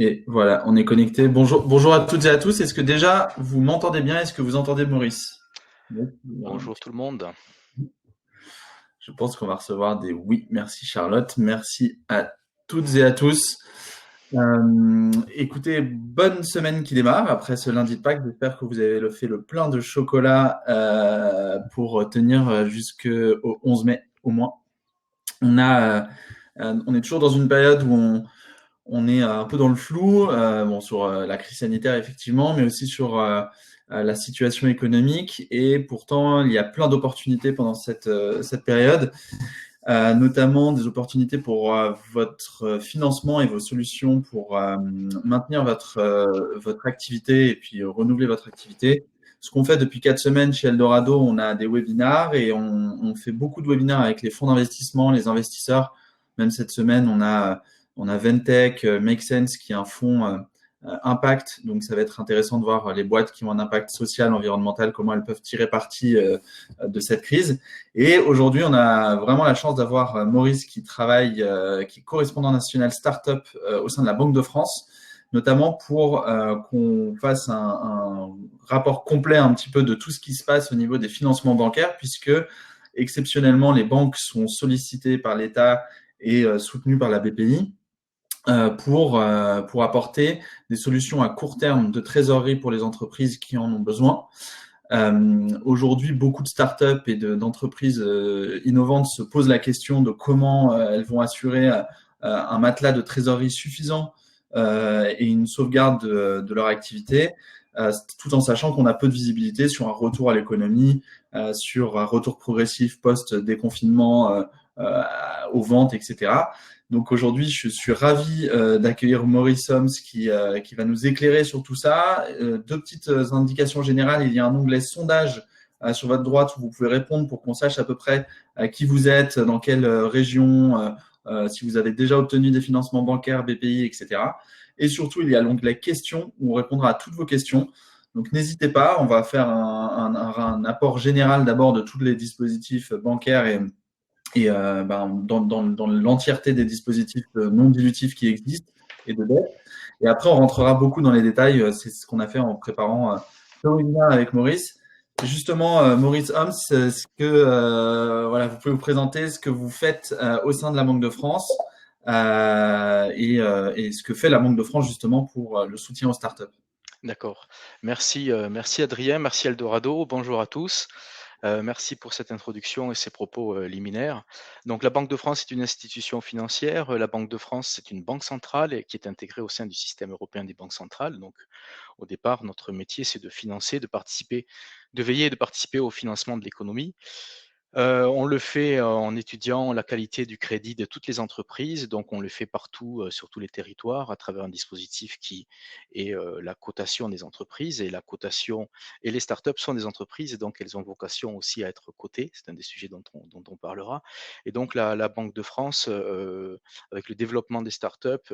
Et voilà, on est connecté. Bonjour à toutes et à tous. Est-ce que déjà vous m'entendez bien? Est-ce que vous entendez Maurice? Oui. Bonjour tout le monde. Je pense qu'on va recevoir des oui. Merci Charlotte. Merci à toutes et à tous. Écoutez, bonne semaine qui démarre après ce lundi de Pâques. J'espère que vous avez fait le plein de chocolat pour tenir jusqu'au 11 mai au moins. On est toujours dans une période où on est un peu dans le flou, sur la crise sanitaire effectivement, mais aussi sur la situation économique. Et pourtant, il y a plein d'opportunités pendant cette période, notamment des opportunités pour votre financement et vos solutions pour maintenir votre activité et puis renouveler votre activité. Ce qu'on fait depuis 4 semaines chez Eldorado, on a des webinars et on fait beaucoup de webinars avec les fonds d'investissement, les investisseurs. Même cette semaine, on a Ventech, Make Sense, qui est un fonds impact. Donc, ça va être intéressant de voir les boîtes qui ont un impact social, environnemental, comment elles peuvent tirer parti de cette crise. Et aujourd'hui, on a vraiment la chance d'avoir Maurice qui travaille, qui est correspondant national startup au sein de la Banque de France, notamment pour qu'on fasse un rapport complet un petit peu de tout ce qui se passe au niveau des financements bancaires, puisque exceptionnellement, les banques sont sollicitées par l'État et soutenues par la BPI pour apporter des solutions à court terme de trésorerie pour les entreprises qui en ont besoin. Aujourd'hui, beaucoup de startups et d'entreprises innovantes se posent la question de comment elles vont assurer un matelas de trésorerie suffisant et une sauvegarde de leur activité, tout en sachant qu'on a peu de visibilité sur un retour à l'économie, sur un retour progressif post-déconfinement aux ventes, etc. Donc aujourd'hui, je suis ravi d'accueillir Maurice Homs qui va nous éclairer sur tout ça. Deux petites indications générales. Il y a un onglet sondage sur votre droite où vous pouvez répondre pour qu'on sache à peu près qui vous êtes, dans quelle région, si vous avez déjà obtenu des financements bancaires, BPI, etc. Et surtout, il y a l'onglet questions où on répondra à toutes vos questions. Donc n'hésitez pas, on va faire un apport général d'abord de tous les dispositifs bancaires dans l'entièreté des dispositifs non dilutifs qui existent et de dette. Et après, on rentrera beaucoup dans les détails. C'est ce qu'on a fait en préparant ce webinaire avec Maurice. Justement, Maurice Homs, est-ce que voilà, vous pouvez vous présenter ce que vous faites au sein de la Banque de France et ce que fait la Banque de France justement pour le soutien aux startups. D'accord. Merci Adrien, merci Eldorado. Bonjour à tous. Merci pour cette introduction et ces propos liminaires. Donc, la Banque de France est une institution financière. La Banque de France, c'est une banque centrale et qui est intégrée au sein du système européen des banques centrales. Donc, au départ, notre métier, c'est de financer, de participer, de veiller et de participer au financement de l'économie. On le fait en étudiant la qualité du crédit de toutes les entreprises, donc on le fait partout, sur tous les territoires à travers un dispositif qui est, la cotation des entreprises et la cotation et les startups sont des entreprises et donc elles ont vocation aussi à être cotées. C'est un des sujets dont on parlera et donc la Banque de France, avec le développement des startups,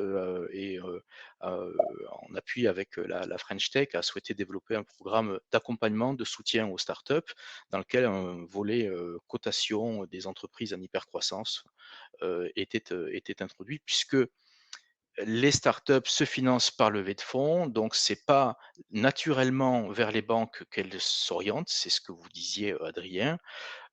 en appui avec la French Tech, a souhaité développer un programme d'accompagnement, de soutien aux startups dans lequel un volet cotation des entreprises en hypercroissance était introduit, puisque les startups se financent par levée de fonds, donc c'est pas naturellement vers les banques qu'elles s'orientent, c'est ce que vous disiez, Adrien.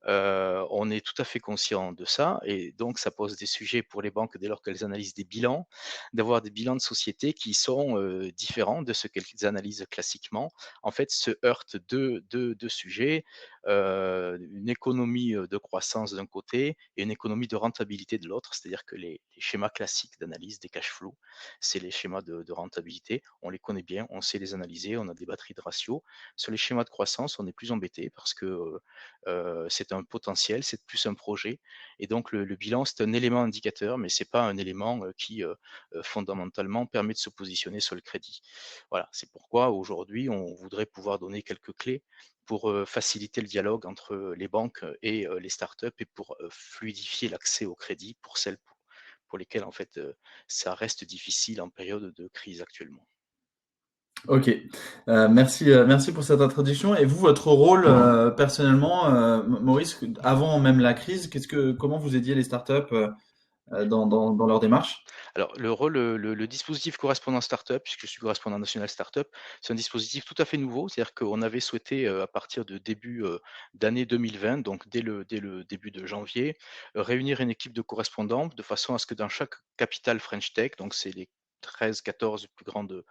On est tout à fait conscient de ça et donc ça pose des sujets pour les banques dès lors qu'elles analysent des bilans, d'avoir des bilans de société qui sont différents de ce qu'elles analysent classiquement. En fait, se heurtent deux sujets, une économie de croissance d'un côté et une économie de rentabilité de l'autre, c'est-à-dire que les schémas classiques d'analyse des cash flows, c'est les schémas de rentabilité, on les connaît bien, on sait les analyser, on a des batteries de ratios. Sur les schémas de croissance, on est plus embêté parce que c'est un potentiel, c'est plus un projet. Et donc le bilan, c'est un élément indicateur, mais c'est pas un élément qui fondamentalement permet de se positionner sur le crédit. Voilà, c'est pourquoi aujourd'hui, on voudrait pouvoir donner quelques clés pour faciliter le dialogue entre les banques et les startups et pour fluidifier l'accès au crédit pour celles pour lesquelles en fait ça reste difficile en période de crise actuellement. Ok, merci pour cette introduction. Et vous, votre rôle personnellement, Maurice, avant même la crise, comment vous aidiez les startups dans leur démarche? Alors le rôle, le dispositif correspondant startup, puisque je suis correspondant national startup, c'est un dispositif tout à fait nouveau. C'est-à-dire qu'on avait souhaité, à partir de début, d'année 2020, donc dès le début de janvier, réunir une équipe de correspondants de façon à ce que dans chaque capitale French Tech, donc c'est les 13-14 plus grandes,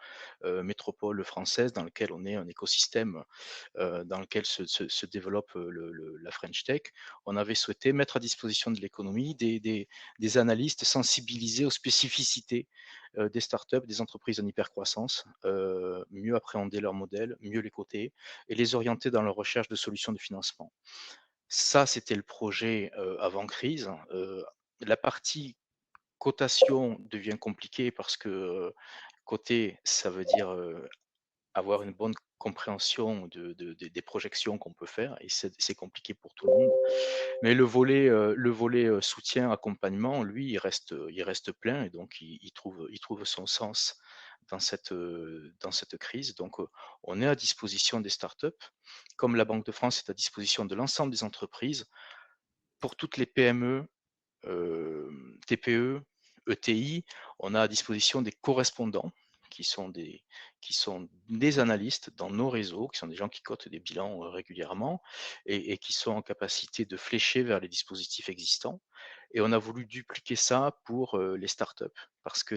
métropoles françaises dans lesquelles on est un écosystème dans lequel se développe la French Tech, on avait souhaité mettre à disposition de l'économie des analystes sensibilisés aux spécificités des startups, des entreprises en hypercroissance, mieux appréhender leurs modèles, mieux les coter et les orienter dans leur recherche de solutions de financement. Ça, c'était le projet avant crise. La partie cotation devient compliquée parce que coter, ça veut dire avoir une bonne compréhension des projections qu'on peut faire et c'est compliqué pour tout le monde. Mais le volet soutien, accompagnement, lui, il reste plein et donc il trouve son sens dans cette crise. Donc, on est à disposition des startups, comme la Banque de France est à disposition de l'ensemble des entreprises, pour toutes les PME, TPE, ETI, on a à disposition des correspondants qui sont des, qui sont des analystes dans nos réseaux, qui sont des gens qui cotent des bilans régulièrement et qui sont en capacité de flécher vers les dispositifs existants. Et on a voulu dupliquer ça pour les startups parce que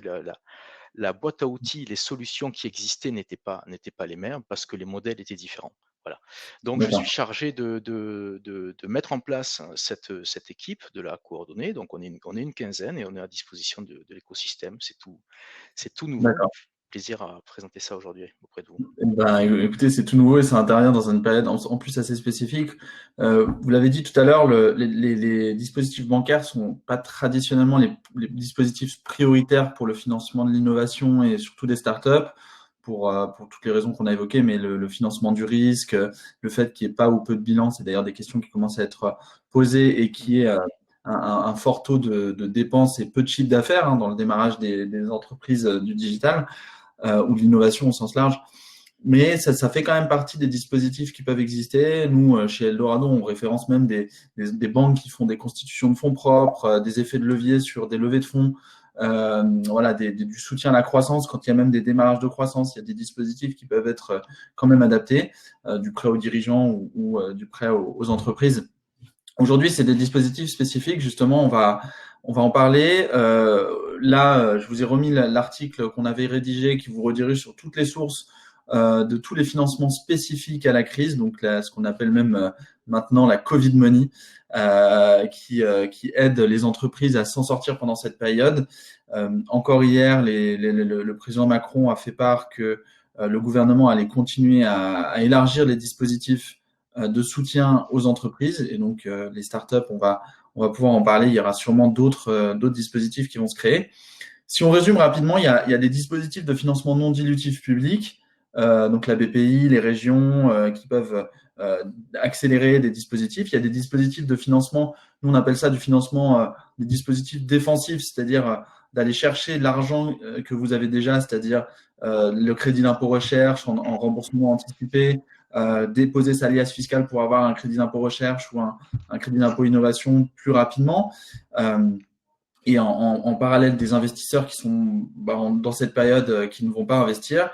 la boîte à outils, les solutions qui existaient n'étaient pas les mêmes parce que les modèles étaient différents. Voilà. Donc, je suis D'accord. chargé de mettre en place cette équipe, de la coordonner. Donc, on est une quinzaine et on est à disposition de l'écosystème. C'est tout nouveau. D'accord. Plaisir à présenter ça aujourd'hui auprès de vous. Eh ben, écoutez, c'est tout nouveau et ça intervient dans une période en plus assez spécifique. Vous l'avez dit tout à l'heure, les dispositifs bancaires sont pas traditionnellement les dispositifs prioritaires pour le financement de l'innovation et surtout des startups pour toutes les raisons qu'on a évoquées, mais le financement du risque, le fait qu'il n'y ait pas ou peu de bilan, c'est d'ailleurs des questions qui commencent à être posées et qui est un fort taux de dépenses et peu de chiffre d'affaires dans le démarrage des entreprises du digital ou de l'innovation au sens large. Mais ça fait quand même partie des dispositifs qui peuvent exister. Nous, chez Eldorado, on référence même des banques qui font des constitutions de fonds propres, des effets de levier sur des levées de fonds, voilà, du soutien à la croissance. Quand il y a même des démarrages de croissance, il y a des dispositifs qui peuvent être quand même adaptés, du prêt aux dirigeants ou du prêt aux entreprises. Aujourd'hui, c'est des dispositifs spécifiques. Justement, on va en parler. Là, je vous ai remis l'article qu'on avait rédigé qui vous redirige sur toutes les sources de tous les financements spécifiques à la crise, donc là, ce qu'on appelle même maintenant la Covid money, qui aide les entreprises à s'en sortir pendant cette période. Encore hier, le président Macron a fait part que le gouvernement allait continuer à élargir les dispositifs de soutien aux entreprises et donc les startups, on va pouvoir en parler. Il y aura sûrement d'autres dispositifs qui vont se créer. Si on résume rapidement, il y a des dispositifs de financement non dilutif public, donc la BPI, les régions qui peuvent accélérer des dispositifs. Il y a des dispositifs de financement, nous on appelle ça du financement, des dispositifs défensifs, c'est-à-dire d'aller chercher l'argent que vous avez déjà, c'est-à-dire le crédit d'impôt recherche en remboursement anticipé, déposer sa liasse fiscale pour avoir un crédit d'impôt recherche ou un crédit d'impôt innovation plus rapidement. Et en parallèle des investisseurs qui sont dans cette période qui ne vont pas investir.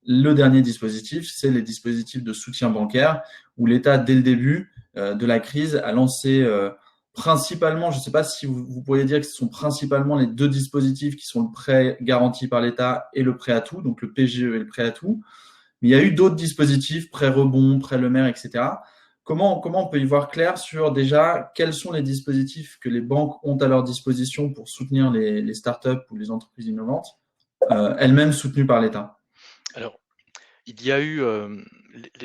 Le dernier dispositif, c'est les dispositifs de soutien bancaire où l'État, dès le début de la crise, a lancé principalement, je ne sais pas si vous pourriez dire que ce sont principalement les deux dispositifs qui sont le prêt garanti par l'État et le prêt à tout, donc le PGE et le prêt à tout. Mais il y a eu d'autres dispositifs, prêt rebond, prêt le maire, etc. Comment on peut y voir clair sur déjà quels sont les dispositifs que les banques ont à leur disposition pour soutenir les startups ou les entreprises innovantes, elles-mêmes soutenues par l'État? Alors, il y a eu,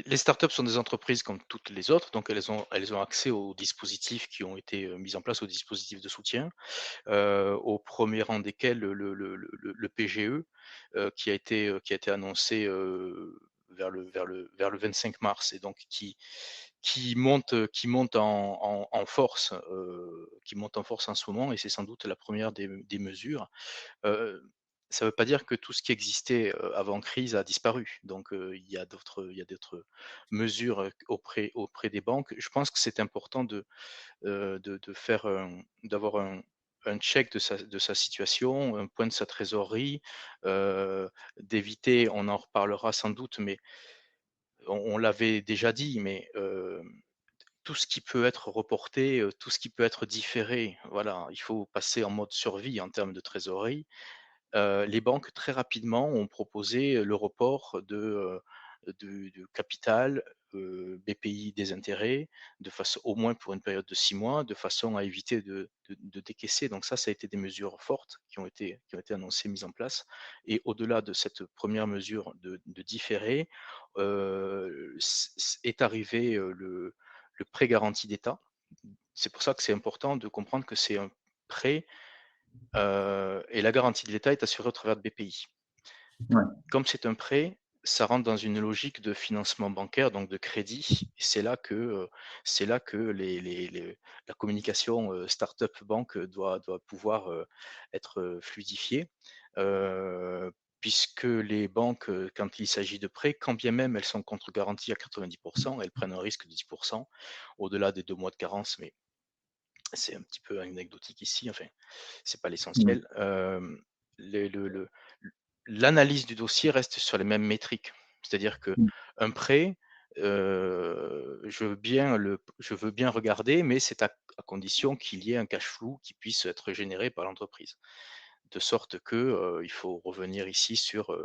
les startups sont des entreprises comme toutes les autres, donc elles ont accès aux dispositifs qui ont été mis en place, aux dispositifs de soutien, au premier rang desquels le PGE, qui a été annoncé vers le 25 mars et donc qui monte en force, en ce moment et c'est sans doute la première des mesures. Heu, Ça ne veut pas dire que tout ce qui existait avant crise a disparu. Donc il y a d'autres mesures auprès des banques. Je pense que c'est important de faire d'avoir un check de sa situation, un point de sa trésorerie, d'éviter, on en reparlera sans doute, mais on l'avait déjà dit, mais tout ce qui peut être reporté, tout ce qui peut être différé, voilà, il faut passer en mode survie en termes de trésorerie. Les banques très rapidement ont proposé le report de capital, BPI des intérêts, de façon au moins pour une période de 6 mois, de façon à éviter de décaisser. Donc ça a été des mesures fortes qui ont été annoncées, mises en place. Et au-delà de cette première mesure de différé, est arrivé, le prêt garanti d'État. C'est pour ça que c'est important de comprendre que c'est un prêt, et la garantie de l'État est assurée au travers de BPI. Ouais. Comme c'est un prêt, ça rentre dans une logique de financement bancaire, donc de crédit, et c'est là que la communication, start-up banque doit pouvoir, être, fluidifiée, heu, puisque les banques, quand il s'agit de prêts, quand bien même elles sont contre-garanties à 90, elles prennent un risque de 10 au-delà des 2 mois de carence, mais c'est un petit peu anecdotique ici, enfin, c'est pas Mm. l'essentiel. Le l'analyse du dossier reste sur les mêmes métriques. C'est-à-dire Mm. qu'un prêt, je veux bien regarder, mais c'est à condition qu'il y ait un cash flow qui puisse être généré par l'entreprise. De sorte que, il faut revenir ici sur,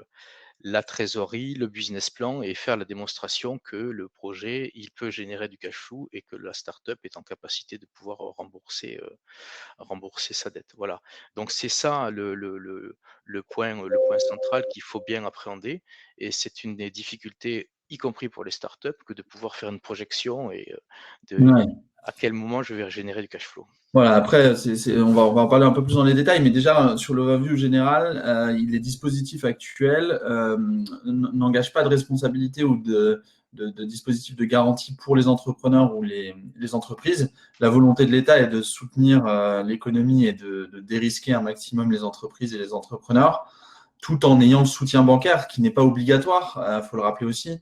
la trésorerie, le business plan et faire la démonstration que le projet, il peut générer du cash flow et que la startup est en capacité de pouvoir rembourser sa dette. Voilà. Donc c'est ça le point central qu'il faut bien appréhender, et c'est une des difficultés, y compris pour les startups, que de pouvoir faire une projection et de Ouais. à quel moment je vais générer du cash flow. Voilà, après, on va en parler un peu plus dans les détails, mais déjà, sur le review général, les dispositifs actuels n'engagent pas de responsabilité ou de dispositifs de garantie pour les entrepreneurs ou les entreprises. La volonté de l'État est de soutenir l'économie et de dérisquer un maximum les entreprises et les entrepreneurs, tout en ayant le soutien bancaire qui n'est pas obligatoire, faut le rappeler aussi.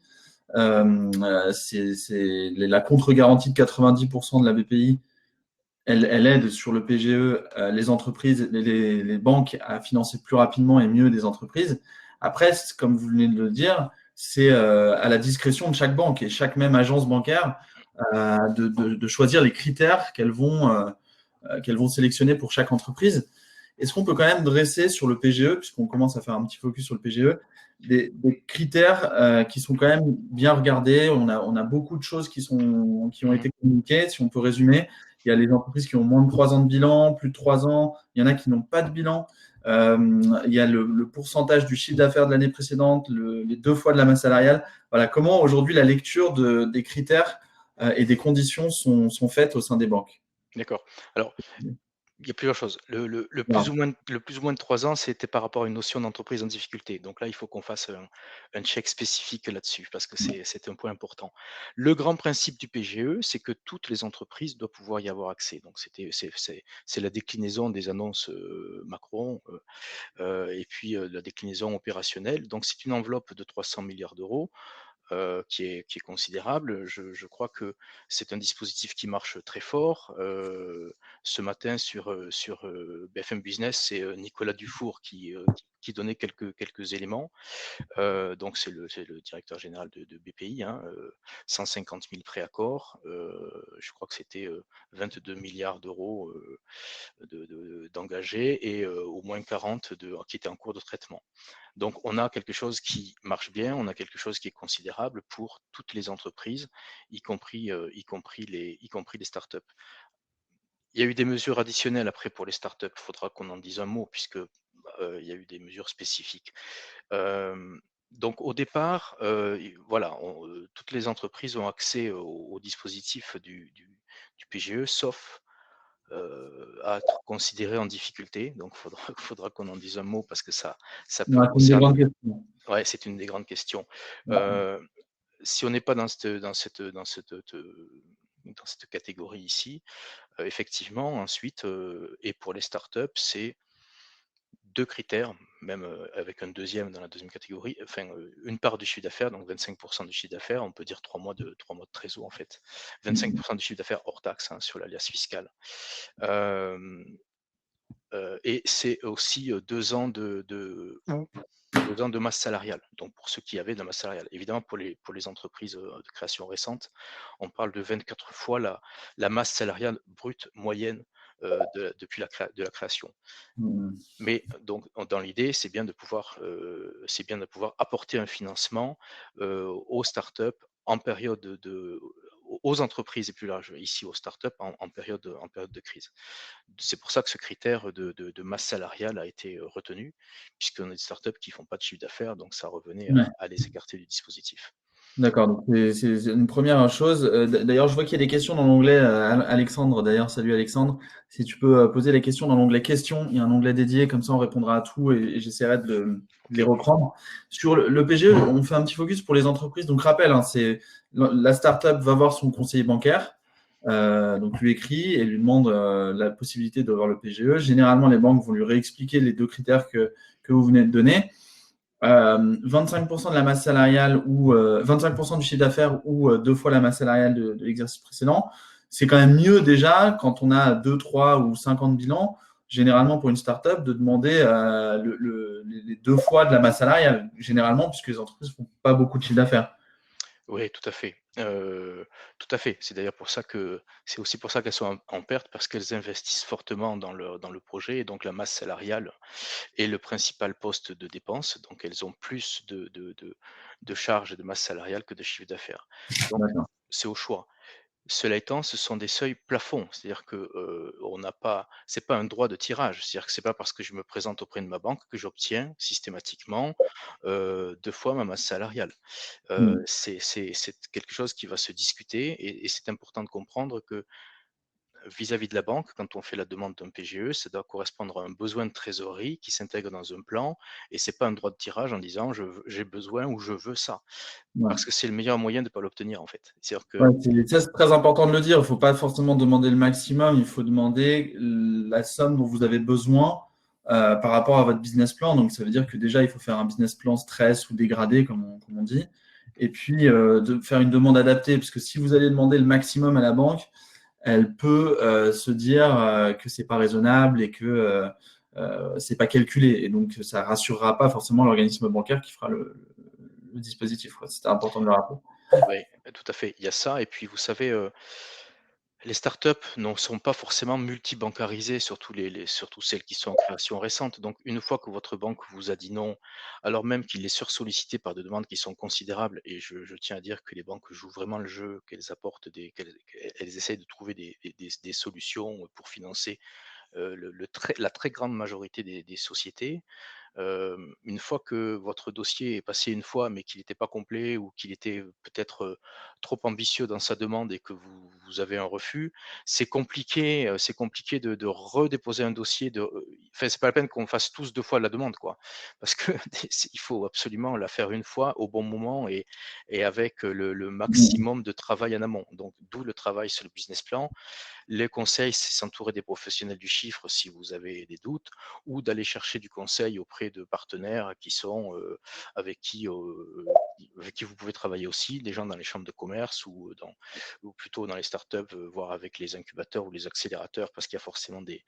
C'est la contre-garantie de 90% de la BPI. Elle aide sur le PGE les entreprises, les banques à financer plus rapidement et mieux des entreprises. Après, comme vous venez de le dire, c'est à la discrétion de chaque banque et chaque même agence bancaire de choisir les critères qu'elles vont sélectionner pour chaque entreprise. Est-ce qu'on peut quand même dresser sur le PGE, puisqu'on commence à faire un petit focus sur le PGE, des critères qui sont quand même bien regardés. On a beaucoup de choses qui ont Mmh. été communiquées. Si on peut résumer, il y a les entreprises qui ont moins de 3 ans de bilan, plus de 3 ans. Il y en a qui n'ont pas de bilan. Il y a le pourcentage du chiffre d'affaires de l'année précédente, les 2 fois de la masse salariale. Voilà, comment aujourd'hui la lecture des critères et des conditions sont faites au sein des banques. D'accord. Alors, il y a plusieurs choses. Voilà. Le plus ou moins de 3 ans, c'était par rapport à une notion d'entreprise en difficulté. Donc là, il faut qu'on fasse un check spécifique là-dessus parce que c'est un point important. Le grand principe du PGE, c'est que toutes les entreprises doivent pouvoir y avoir accès. Donc c'est la déclinaison des annonces, Macron, et puis, la déclinaison opérationnelle. Donc c'est une enveloppe de 300 milliards d'euros, qui est considérable. Je crois que c'est un dispositif qui marche très fort. Ce matin sur BFM Business, c'est Nicolas Dufour qui donnait quelques éléments. Donc c'est le directeur général de BPI, hein, 150 000 préaccords. Je crois que c'était 22 milliards d'euros d'engagés et au moins 40 qui étaient en cours de traitement. Donc on a quelque chose qui marche bien, on a quelque chose qui est considérable pour toutes les entreprises, y compris les startups. Il y a eu des mesures additionnelles après pour les startups, il faudra qu'on en dise un mot puisque il y a eu des mesures spécifiques. Donc au départ, voilà, toutes les entreprises ont accès au dispositif du PGE, sauf à être considérées en difficulté. Donc faudra qu'on en dise un mot parce que ça peut Voilà, c'est une des concerner. grandes questions. Ouais, c'est une des grandes questions. Heu, Si on n'est pas dans cette catégorie ici, effectivement ensuite, et pour les startups, c'est 2 critères, même, avec un deuxième dans la deuxième catégorie, enfin, une part du chiffre d'affaires, donc 25 du chiffre d'affaires, on peut dire 3 mois de trésor en fait. 25 du chiffre d'affaires hors taxe, hein, sur l'alias fiscal. Hem Et c'est aussi, 2 ans ou 2 ans de masse salariale, donc pour ceux qui avaient de la masse salariale. Évidemment, pour les entreprises, de création récente, on parle de 24 fois la masse salariale brute moyenne, depuis la création. Mmh. Mais donc dans l'idée, c'est bien de pouvoir apporter un financement, aux startups en période aux entreprises et plus large, ici aux startups en période de crise. C'est pour ça que ce critère de masse salariale a été, retenu, puisqu'on a des startups qui font pas de chiffre d'affaires, donc ça revenait Ouais. à les écarter du dispositif. D'accord, donc c'est une première chose. D'ailleurs, je vois qu'il y a des questions dans l'onglet Alexandre. D'ailleurs, salut Alexandre. Si tu peux poser les questions dans l'onglet questions, il y a un onglet dédié, comme ça on répondra à tout et j'essaierai de les OK. reprendre. Sur le PGE, on fait un petit focus pour les entreprises. Donc, rappel, hein, c'est la startup va voir son conseiller bancaire, donc lui écrit et lui demande la possibilité d'avoir le PGE. Généralement, les banques vont lui réexpliquer les deux critères que vous venez de donner. 25% de la masse salariale ou 25% du chiffre d'affaires ou deux fois la masse salariale de l'exercice précédent, c'est quand même mieux déjà quand on a 2, 3 ou 50 bilans, généralement pour une startup, de demander les deux fois de la masse salariale, généralement, puisque les entreprises ne font pas beaucoup de chiffre d'affaires. Oui, tout à fait. Tout à fait. C'est aussi pour ça qu'elles sont en perte, parce qu'elles investissent fortement dans le projet, et donc la masse salariale est le principal poste de dépense. Donc elles ont plus de charges et de masse salariale que de chiffre d'affaires. Donc D'accord. c'est au choix. Cela étant, ce sont des seuils plafonds, c'est-à-dire que, on n'a pas c'est pas un droit de tirage. C'est-à-dire que c'est pas parce que je me présente auprès de ma banque que j'obtiens systématiquement, 2 fois ma masse salariale. Mm. C'est quelque chose qui va se discuter, et c'est important de comprendre que vis-à-vis de la banque, quand on fait la demande d'un PGE, ça doit correspondre à un besoin de trésorerie qui s'intègre dans un plan, et c'est pas un droit de tirage en disant: «J'ai besoin» ou «Je veux ça», Ouais. parce que c'est le meilleur moyen de ne pas l'obtenir, en fait. C'est-à-dire que Ouais, ça, c'est très important de le dire. Il ne faut pas forcément demander le maximum, il faut demander la somme dont vous avez besoin par rapport à votre business plan. Donc, ça veut dire que déjà, il faut faire un business plan stress ou dégradé, comme on dit. Et puis, de faire une demande adaptée, parce que si vous allez demander le maximum à la banque, elle peut se dire que c'est pas raisonnable et que c'est pas calculé. Et donc, ça rassurera pas forcément l'organisme bancaire qui fera le dispositif, quoi. C'était important de le rappeler. oui, tout à fait. Il y a ça, et puis vous savez, les startups ne sont pas forcément multibancarisées, surtout celles qui sont en création récente. Donc une fois que votre banque vous a dit non, alors même qu'il est sursollicité par des demandes qui sont considérables, et je tiens à dire que les banques jouent vraiment le jeu, qu'elles essayent de trouver des solutions pour financer, la très grande majorité des sociétés. Une fois que votre dossier est passé une fois, mais qu'il n'était pas complet, ou qu'il était, peut-être, trop ambitieux dans sa demande, et que vous avez un refus, c'est compliqué de redéposer un dossier, enfin, c'est pas la peine qu'on fasse tous 2 fois la demande, quoi. Parce que il faut absolument la faire une fois au bon moment, et avec, le maximum de travail en amont. Donc d'où le travail sur le business plan. Les conseils, c'est s'entourer des professionnels du chiffre si vous avez des doutes, ou d'aller chercher du conseil auprès de partenaires qui sont, avec qui vous pouvez travailler aussi, des gens dans les chambres de commerce, ou plutôt dans les startups, voire avec les incubateurs ou les accélérateurs, parce qu'il y a forcément des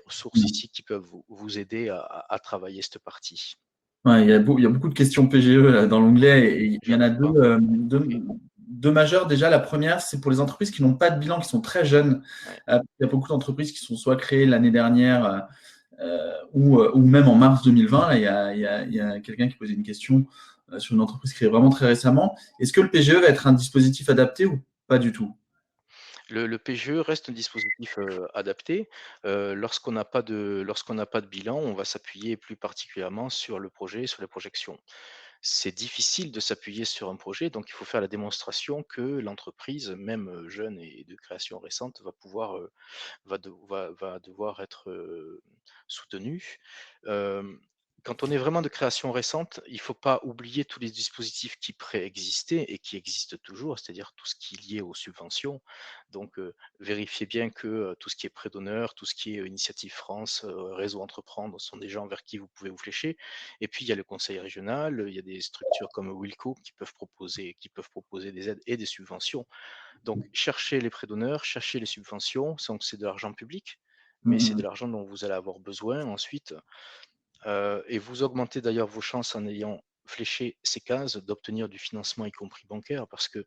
ressources Mm. ici qui peuvent vous aider à travailler cette partie. Ouais, il y a beaucoup de questions PGE là, dans l'onglet et il y en a J'arrive pas. OK. deux majeures. Déjà, la première, c'est pour les entreprises qui n'ont pas de bilan, qui sont très jeunes. Ouais. Il y a beaucoup d'entreprises qui sont soit créées l'année dernière ou même en mars 2020. Là, il y a quelqu'un qui posait une question sur une entreprise créée vraiment très récemment. Est-ce que le PGE va être un dispositif adapté ou pas du tout? Le PGE reste un dispositif, adapté. Lorsqu'on n'a pas de bilan, on va s'appuyer plus particulièrement sur le projet, sur les projections. C'est difficile de s'appuyer sur un projet, donc il faut faire la démonstration que l'entreprise, même, jeune et de création récente, va devoir être, soutenue. Hem, Quand on est vraiment de création récente, il ne faut pas oublier tous les dispositifs qui préexistaient et qui existent toujours, c'est-à-dire tout ce qui est lié aux subventions. Donc, vérifiez bien que, tout ce qui est prêt d'honneur, tout ce qui est, Initiative France, Réseau Entreprendre, sont des gens vers qui vous pouvez vous flécher. Et puis il y a le conseil régional, il y a des structures comme Wilco qui peuvent proposer des aides et des subventions. Donc cherchez les prêts d'honneur, cherchez les subventions, donc c'est de l'argent public. mais c'est de Mmh. l'argent dont vous allez avoir besoin ensuite, et vous augmentez d'ailleurs vos chances en ayant fléché ces cases d'obtenir du financement, y compris bancaire, parce que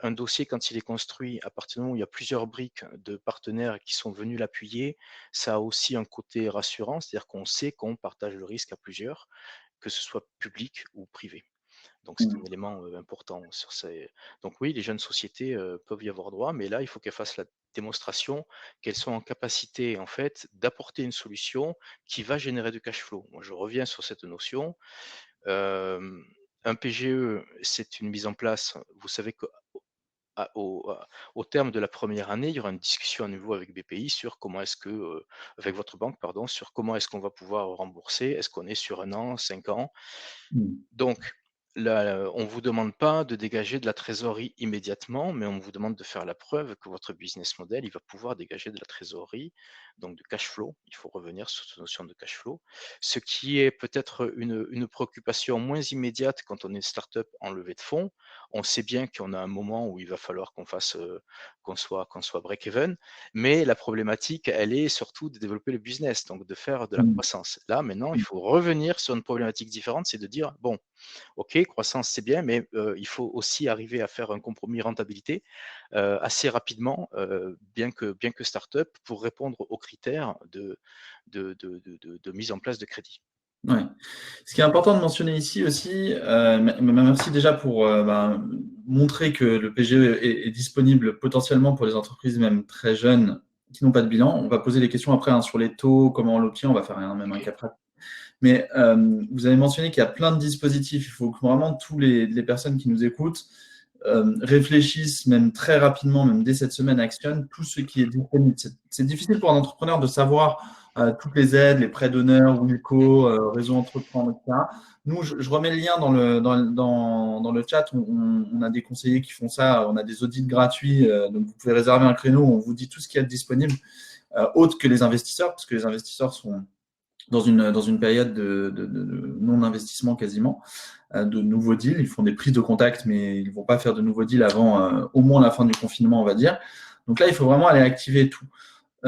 un dossier, quand il est construit, à partir du moment où il y a plusieurs briques de partenaires qui sont venus l'appuyer, ça a aussi un côté rassurant, c'est-à-dire qu'on sait qu'on partage le risque à plusieurs, que ce soit public ou privé. Donc c'est un Mmh. élément, important sur ces donc oui, les jeunes sociétés, peuvent y avoir droit, mais là, il faut qu'elles fassent la démonstration qu'elles sont en capacité, en fait, d'apporter une solution qui va générer du cash flow. Moi, je reviens sur cette notion. Hem, un PGE, c'est une mise en place, vous savez qu'au à au à au terme de la première année, il y aura une discussion à nouveau avec BPI sur comment est-ce que, avec votre banque, pardon, sur comment est-ce qu'on va pouvoir rembourser. Est-ce qu'on est sur 1 an, 5 ans? Mmh. Donc là, on ne vous demande pas de dégager de la trésorerie immédiatement, mais on vous demande de faire la preuve que votre business model, il va pouvoir dégager de la trésorerie, donc de cash flow. Il faut revenir sur cette notion de cash flow. Ce qui est peut-être une préoccupation moins immédiate quand on est une start-up en levée de fonds. On sait bien qu'on a un moment où il va falloir qu'on fasse, qu'on soit break-even, mais la problématique, elle est surtout de développer le business, donc de faire de la Mmh. croissance. Là, maintenant, il Mmh. faut revenir sur une problématique différente, c'est de dire: «Bon, OK, croissance, c'est bien, mais il faut aussi arriver à faire un compromis rentabilité, assez rapidement, bien que start-up pour répondre aux critères de mise en place de crédit». Ouais. Ce qui est important de mentionner ici aussi, merci déjà pour, montrer que le PGE est disponible potentiellement pour les entreprises même très jeunes qui n'ont pas de bilan. On va poser des questions après, hein, sur les taux, comment on l'obtient, on va faire même un OK. cas pratique. Mais vous avez mentionné qu'il y a plein de dispositifs. Il faut que vraiment tous les personnes qui nous écoutent réfléchissent même très rapidement, même dès cette semaine, actionnent tout ce qui est disponible. C'est difficile pour un entrepreneur de savoir toutes les aides, les prêts d'honneur, Wilco, réseau entreprendre, etc. Nous, je remets le lien dans le chat. On a des conseillers qui font ça. On a des audits gratuits. Donc, vous pouvez réserver un créneau où on vous dit tout ce qui est disponible, autre que les investisseurs, parce que les investisseurs sont dans une période de non-investissement quasiment, de nouveaux deals. Ils font des prises de contact, mais ils ne vont pas faire de nouveaux deals avant au moins la fin du confinement, on va dire. Donc là, il faut vraiment aller activer tout.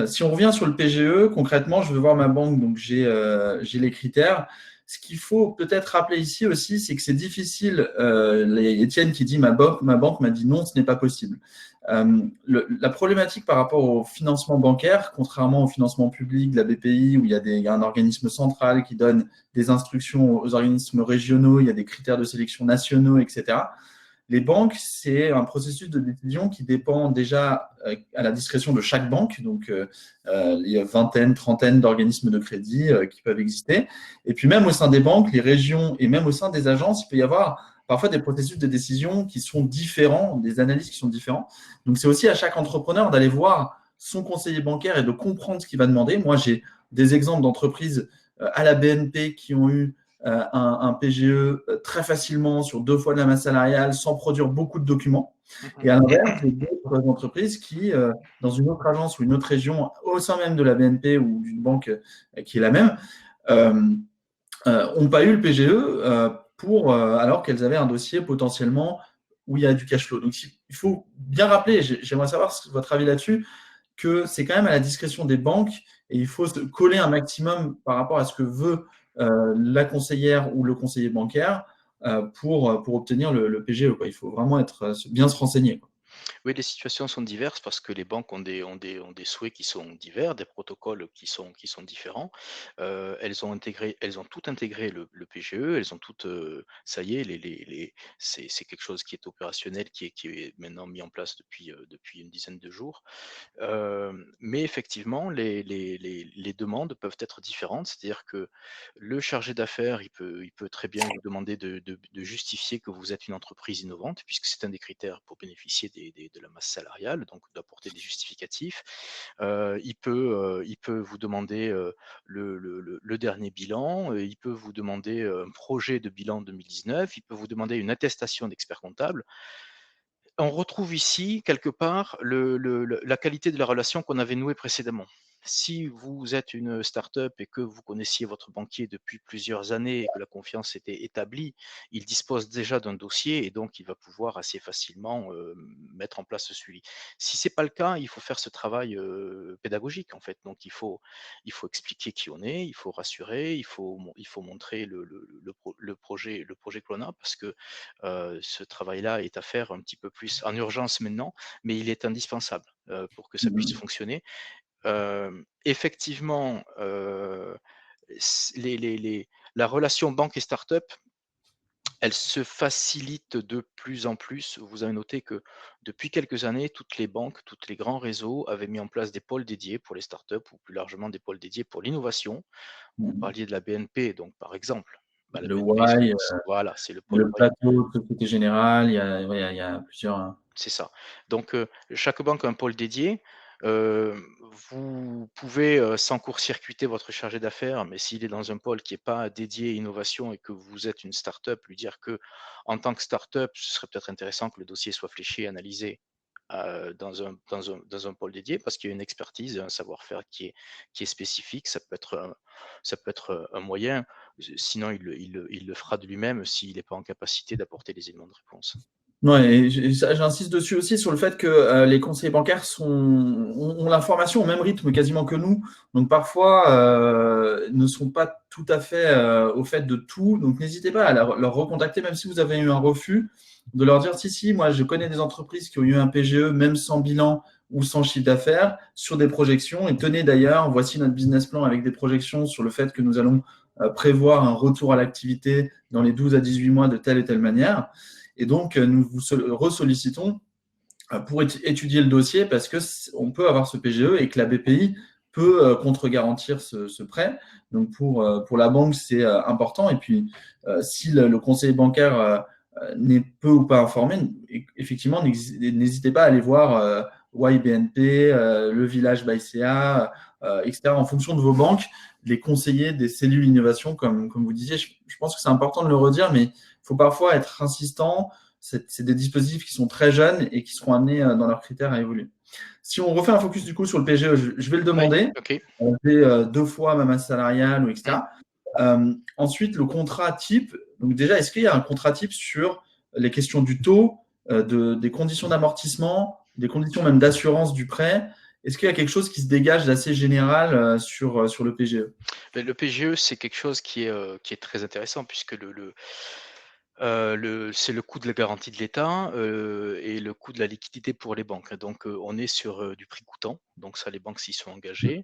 Si on revient sur le PGE, concrètement, je veux voir ma banque, donc j'ai les critères. Ce qu'il faut peut-être rappeler ici aussi, c'est que c'est difficile. Étienne qui dit ma banque m'a dit non, ce n'est pas possible. La problématique par rapport au financement bancaire, contrairement au financement public de la BPI, où il y a un organisme central qui donne des instructions aux organismes régionaux, il y a des critères de sélection nationaux, etc. Les banques, c'est un processus de décision qui dépend déjà à la discrétion de chaque banque. Donc, il y a vingtaine, trentaine d'organismes de crédit qui peuvent exister. Et puis, même au sein des banques, les régions et même au sein des agences, il peut y avoir parfois des processus de décision qui sont différents, des analyses qui sont différentes. Donc, c'est aussi à chaque entrepreneur d'aller voir son conseiller bancaire et de comprendre ce qu'il va demander. Moi, j'ai des exemples d'entreprises à la BNP qui ont eu un PGE très facilement sur 2 fois de la masse salariale sans produire beaucoup de documents. Mmh. Et à l'inverse, j'ai d'autres entreprises qui, dans une autre agence ou une autre région, au sein même de la BNP ou d'une banque qui est la même, n'ont pas eu le PGE alors qu'elles avaient un dossier potentiellement où il y a du cash flow. Donc il faut bien rappeler, j'aimerais savoir votre avis là-dessus, que c'est quand même à la discrétion des banques et il faut se coller un maximum par rapport à ce que veut la conseillère ou le conseiller bancaire pour obtenir le PGE, quoi. Il faut vraiment bien se renseigner, quoi. Oui, les situations sont diverses parce que les banques ont des souhaits qui sont divers, des protocoles qui sont différents. Elles ont toutes intégré le PGE, elles ont toutes, ça y est, c'est quelque chose qui est opérationnel, qui est maintenant mis en place depuis une dizaine de jours. Mais effectivement, les demandes peuvent être différentes. C'est-à-dire que le chargé d'affaires, il peut très bien vous demander de justifier que vous êtes une entreprise innovante, puisque c'est un des critères pour bénéficier de la masse salariale, donc d'apporter des justificatifs. Il peut vous demander, le dernier bilan, il peut vous demander, un projet de bilan 2019, il peut vous demander une attestation d'expert comptable. On retrouve ici, quelque part, la qualité de la relation qu'on avait nouée précédemment. Si vous êtes une start-up et que vous connaissiez votre banquier depuis plusieurs années et que la confiance était établie, il dispose déjà d'un dossier et donc il va pouvoir assez facilement, mettre en place ce suivi. Si c'est pas le cas, il faut faire ce travail, pédagogique en fait. Donc il faut expliquer qui on est, il faut rassurer, il faut montrer le projet que l'on a parce que, ce travail-là est à faire un petit peu plus en urgence maintenant, mais il est indispensable, pour que ça puisse Mmh. fonctionner. Effectivement, s les la relation banque et start-up, elle se facilite de plus en plus. Vous avez noté que depuis quelques années, toutes les banques, tous les grands réseaux avaient mis en place des pôles dédiés pour les start-up ou plus largement des pôles dédiés pour l'innovation. Vous Mmh. parliez de la BNP, donc par exemple, bah, la Le BNP, Y, voilà, c'est le pôle le Y. plateau de Société Générale, il y a ouais, il y a plusieurs, C'est ça. Donc, chaque banque a un pôle dédié. Vous pouvez, sans court-circuiter votre chargé d'affaires, mais s'il est dans un pôle qui est pas dédié innovation et que vous êtes une start-up, lui dire que en tant que start-up, ce serait peut-être intéressant que le dossier soit fléché, analysé, dans un pôle dédié parce qu'il y a une expertise, un savoir-faire qui est spécifique. Ça peut être un moyen, sinon il le fera de lui-même s'il n'est pas en capacité d'apporter les éléments de réponse. ouais, et ça, j'insiste dessus aussi sur le fait que les conseillers bancaires ont l'information au même rythme quasiment que nous, donc parfois ne sont pas tout à fait au fait de tout. Donc n'hésitez pas à leur recontacter, même si vous avez eu un refus, de leur dire si, si, moi je connais des entreprises qui ont eu un PGE, même sans bilan ou sans chiffre d'affaires, sur des projections. Et tenez d'ailleurs, voici notre business plan avec des projections sur le fait que nous allons prévoir un retour à l'activité dans les 12 à 18 mois de telle et telle manière. Et donc, nous vous ressollicitons pour étudier le dossier parce qu'on peut avoir ce PGE et que la BPI peut contre-garantir ce prêt. Donc, pour la banque, c'est important. Et puis, si le conseiller bancaire n'est peu ou pas informé, effectivement, n'hésitez pas à aller voir YBNP, le Village BICA, etc. En fonction de vos banques, les conseillers des cellules innovation, comme vous disiez, je pense que c'est important de le redire, mais il faut parfois être insistant. C'est des dispositifs qui sont très jeunes et qui seront amenés dans leurs critères à évoluer. Si on refait un focus du coup sur le PGE, je vais le Oui, demander. OK. On fait deux fois ma masse salariale, ou Mmh. etc. Ensuite, le contrat type. Donc déjà, est-ce qu'il y a un contrat type sur les questions du taux, des conditions d'amortissement, des conditions même d'assurance du prêt? Est-ce qu'il y a quelque chose qui se dégage d'assez général sur le PGE? Beh, le PGE, c'est quelque chose qui est très intéressant puisque c'est le coût de la garantie de l'État, et le coût de la liquidité pour les banques. Donc, on est sur, du prix coûtant, donc ça, les banques s'y sont engagées.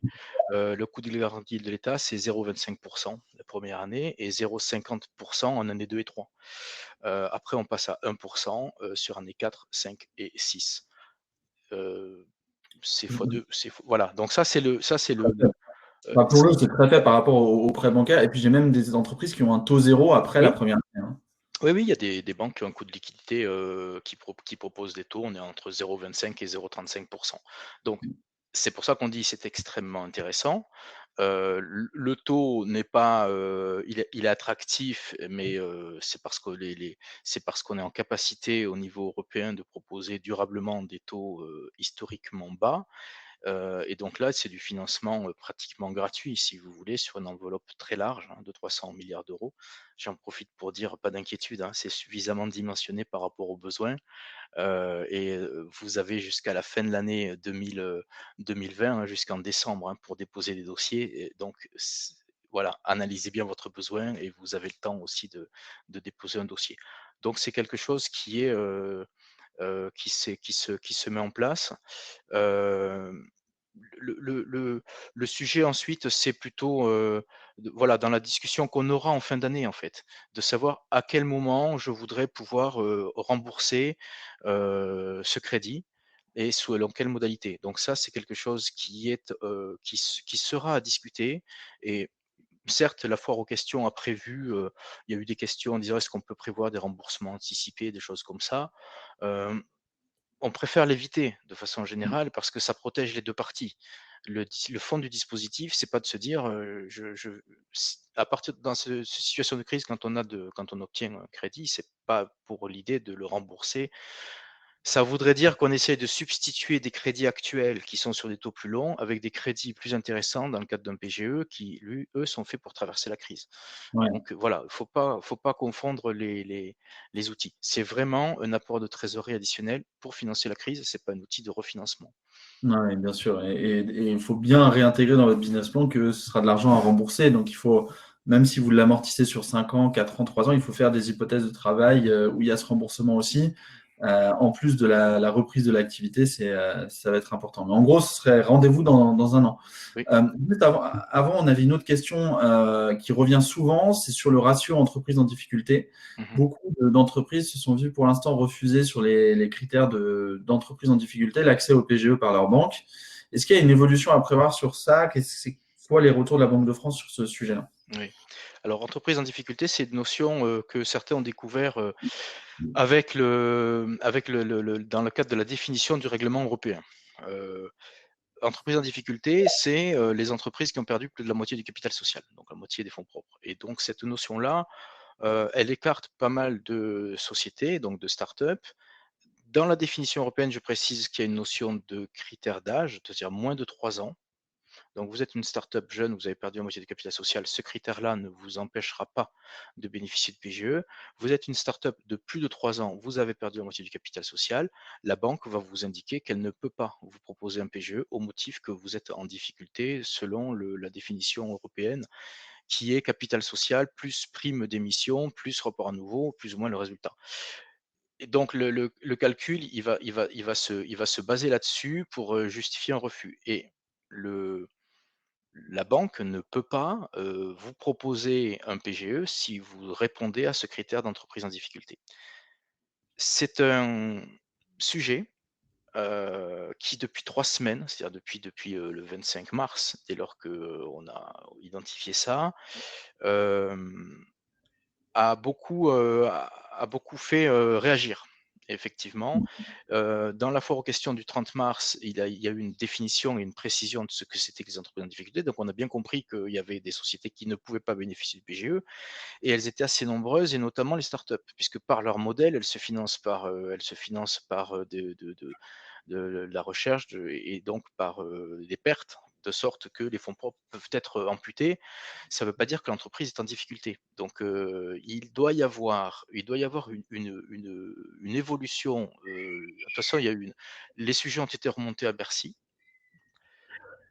Le coût de la garantie de l'État, c'est 0,25 la première année et 0,50 en année 2 et 3. Après on passe à 1 sur année 4, 5 et 6. Heu, c'est fois 2, voilà, donc Rappelons-le, c'est très fait par rapport aux prêts bancaires. Et puis, j'ai même des entreprises qui ont un taux zéro après la oui. première année, hein. Oui, oui, il y a des banques qui ont un coût de liquidité, qui proposent des taux, on est entre 0,25 et 0,35. Donc c'est pour ça qu'on dit: «C'est extrêmement intéressant». Le taux n'est pas, il est attractif, mais c'est parce qu'on est en capacité au niveau européen de proposer durablement des taux, historiquement bas. Et donc là, c'est du financement, pratiquement gratuit, si vous voulez, sur une enveloppe très large, hein, de 300 milliards d'euros. J'en profite pour dire, pas d'inquiétude, hein, c'est suffisamment dimensionné par rapport aux besoins, vous avez jusqu'à la fin de l'année 2020, hein, jusqu'en décembre, hein, pour déposer des dossiers et donc voilà, analysez bien votre besoin et vous avez le temps aussi de déposer un dossier. Donc c'est quelque chose qui se met en place. Hem, le sujet ensuite, c'est plutôt, voilà, dans la discussion qu'on aura en fin d'année, en fait, de savoir à quel moment je voudrais pouvoir, rembourser, ce crédit et selon quelle modalité. Donc ça, c'est quelque chose qui sera à discuter et certes, la foire aux questions a prévu, il y a eu des questions en disant: «Est-ce qu'on peut prévoir des remboursements anticipés?» des choses comme ça. Hem On préfère l'éviter de façon générale parce que ça protège les 2 parties. Le fond du dispositif, c'est pas de se dire, je s à partir dans ce situation de crise, quand on obtient un crédit, c'est pas pour l'idée de le rembourser Ça voudrait dire qu'on essaie de substituer des crédits actuels qui sont sur des taux plus longs avec des crédits plus intéressants dans le cadre d'un PGE qui, lui, eux, sont faits pour traverser la crise. Ouais. Donc voilà, faut pas confondre les outils. C'est vraiment un apport de trésorerie additionnel pour financer la crise, c'est pas un outil de refinancement. Ouais, bien sûr. Et il faut bien réintégrer dans votre business plan que ce sera de l'argent à rembourser. Donc, il faut, même si vous l'amortissez sur 5 ans, 4 ans, 3 ans, il faut faire des hypothèses de travail où il y a ce remboursement aussi. En plus de la reprise de l'activité, ça va être important. Mais en gros, ce serait rendez-vous dans un an. Oui. Juste avant, on avait une autre question qui revient souvent, c'est sur le ratio entreprise en difficulté. Mmh. Beaucoup d'entreprises se sont vues pour l'instant refuser sur les critères d'entreprise en difficulté l'accès au PGE par leur banque. Est-ce qu'il y a une évolution à prévoir sur ça? C'est quoi les retours de la Banque de France sur ce sujet-là? Oui. Alors entreprise en difficulté, c'est une notion, que certains ont découvert, avec le dans le cadre de la définition du règlement européen. Heu, Entreprise en difficulté, c'est, les entreprises qui ont perdu plus de la moitié du capital social, donc la moitié des fonds propres et donc cette notion-là, elle écarte pas mal de sociétés, donc de start-up. Dans la définition européenne, je précise qu'il y a une notion de critère d'âge, c'est-à-dire moins de 3 ans. Donc vous êtes une start-up jeune, vous avez perdu la moitié du capital social, ce critère-là ne vous empêchera pas de bénéficier de PGE. Vous êtes une start-up de plus de 3 ans, vous avez perdu la moitié du capital social, la banque va vous indiquer qu'elle ne peut pas vous proposer un PGE au motif que vous êtes en difficulté selon la définition européenne qui est capital social plus prime d'émission, plus report à nouveau, plus ou moins le résultat. Et donc le calcul, il va se baser là-dessus pour, justifier un refus et le la banque ne peut pas, vous proposer un PGE si vous répondez à ce critère d'entreprise en difficulté. C'est un sujet, qui depuis 3 semaines, c'est-à-dire depuis, le 25 mars, dès lors qu'on a identifié ça, hem a beaucoup fait, réagir. Effectivement, dans la foire aux questions du 30 mars, il y a eu une définition et une précision de ce que c'était que les entreprises en difficulté. Donc on a bien compris qu'il y avait des sociétés qui ne pouvaient pas bénéficier du PGE et elles étaient assez nombreuses et notamment les startups puisque par leur modèle, elles se financent par, de la recherche et donc par, des pertes, de sorte que les fonds propres peuvent être, amputés. Ça ne veut pas dire que l'entreprise est en difficulté. Donc, il doit y avoir une évolution, de toute façon, il y a eu les sujets ont été remontés à Bercy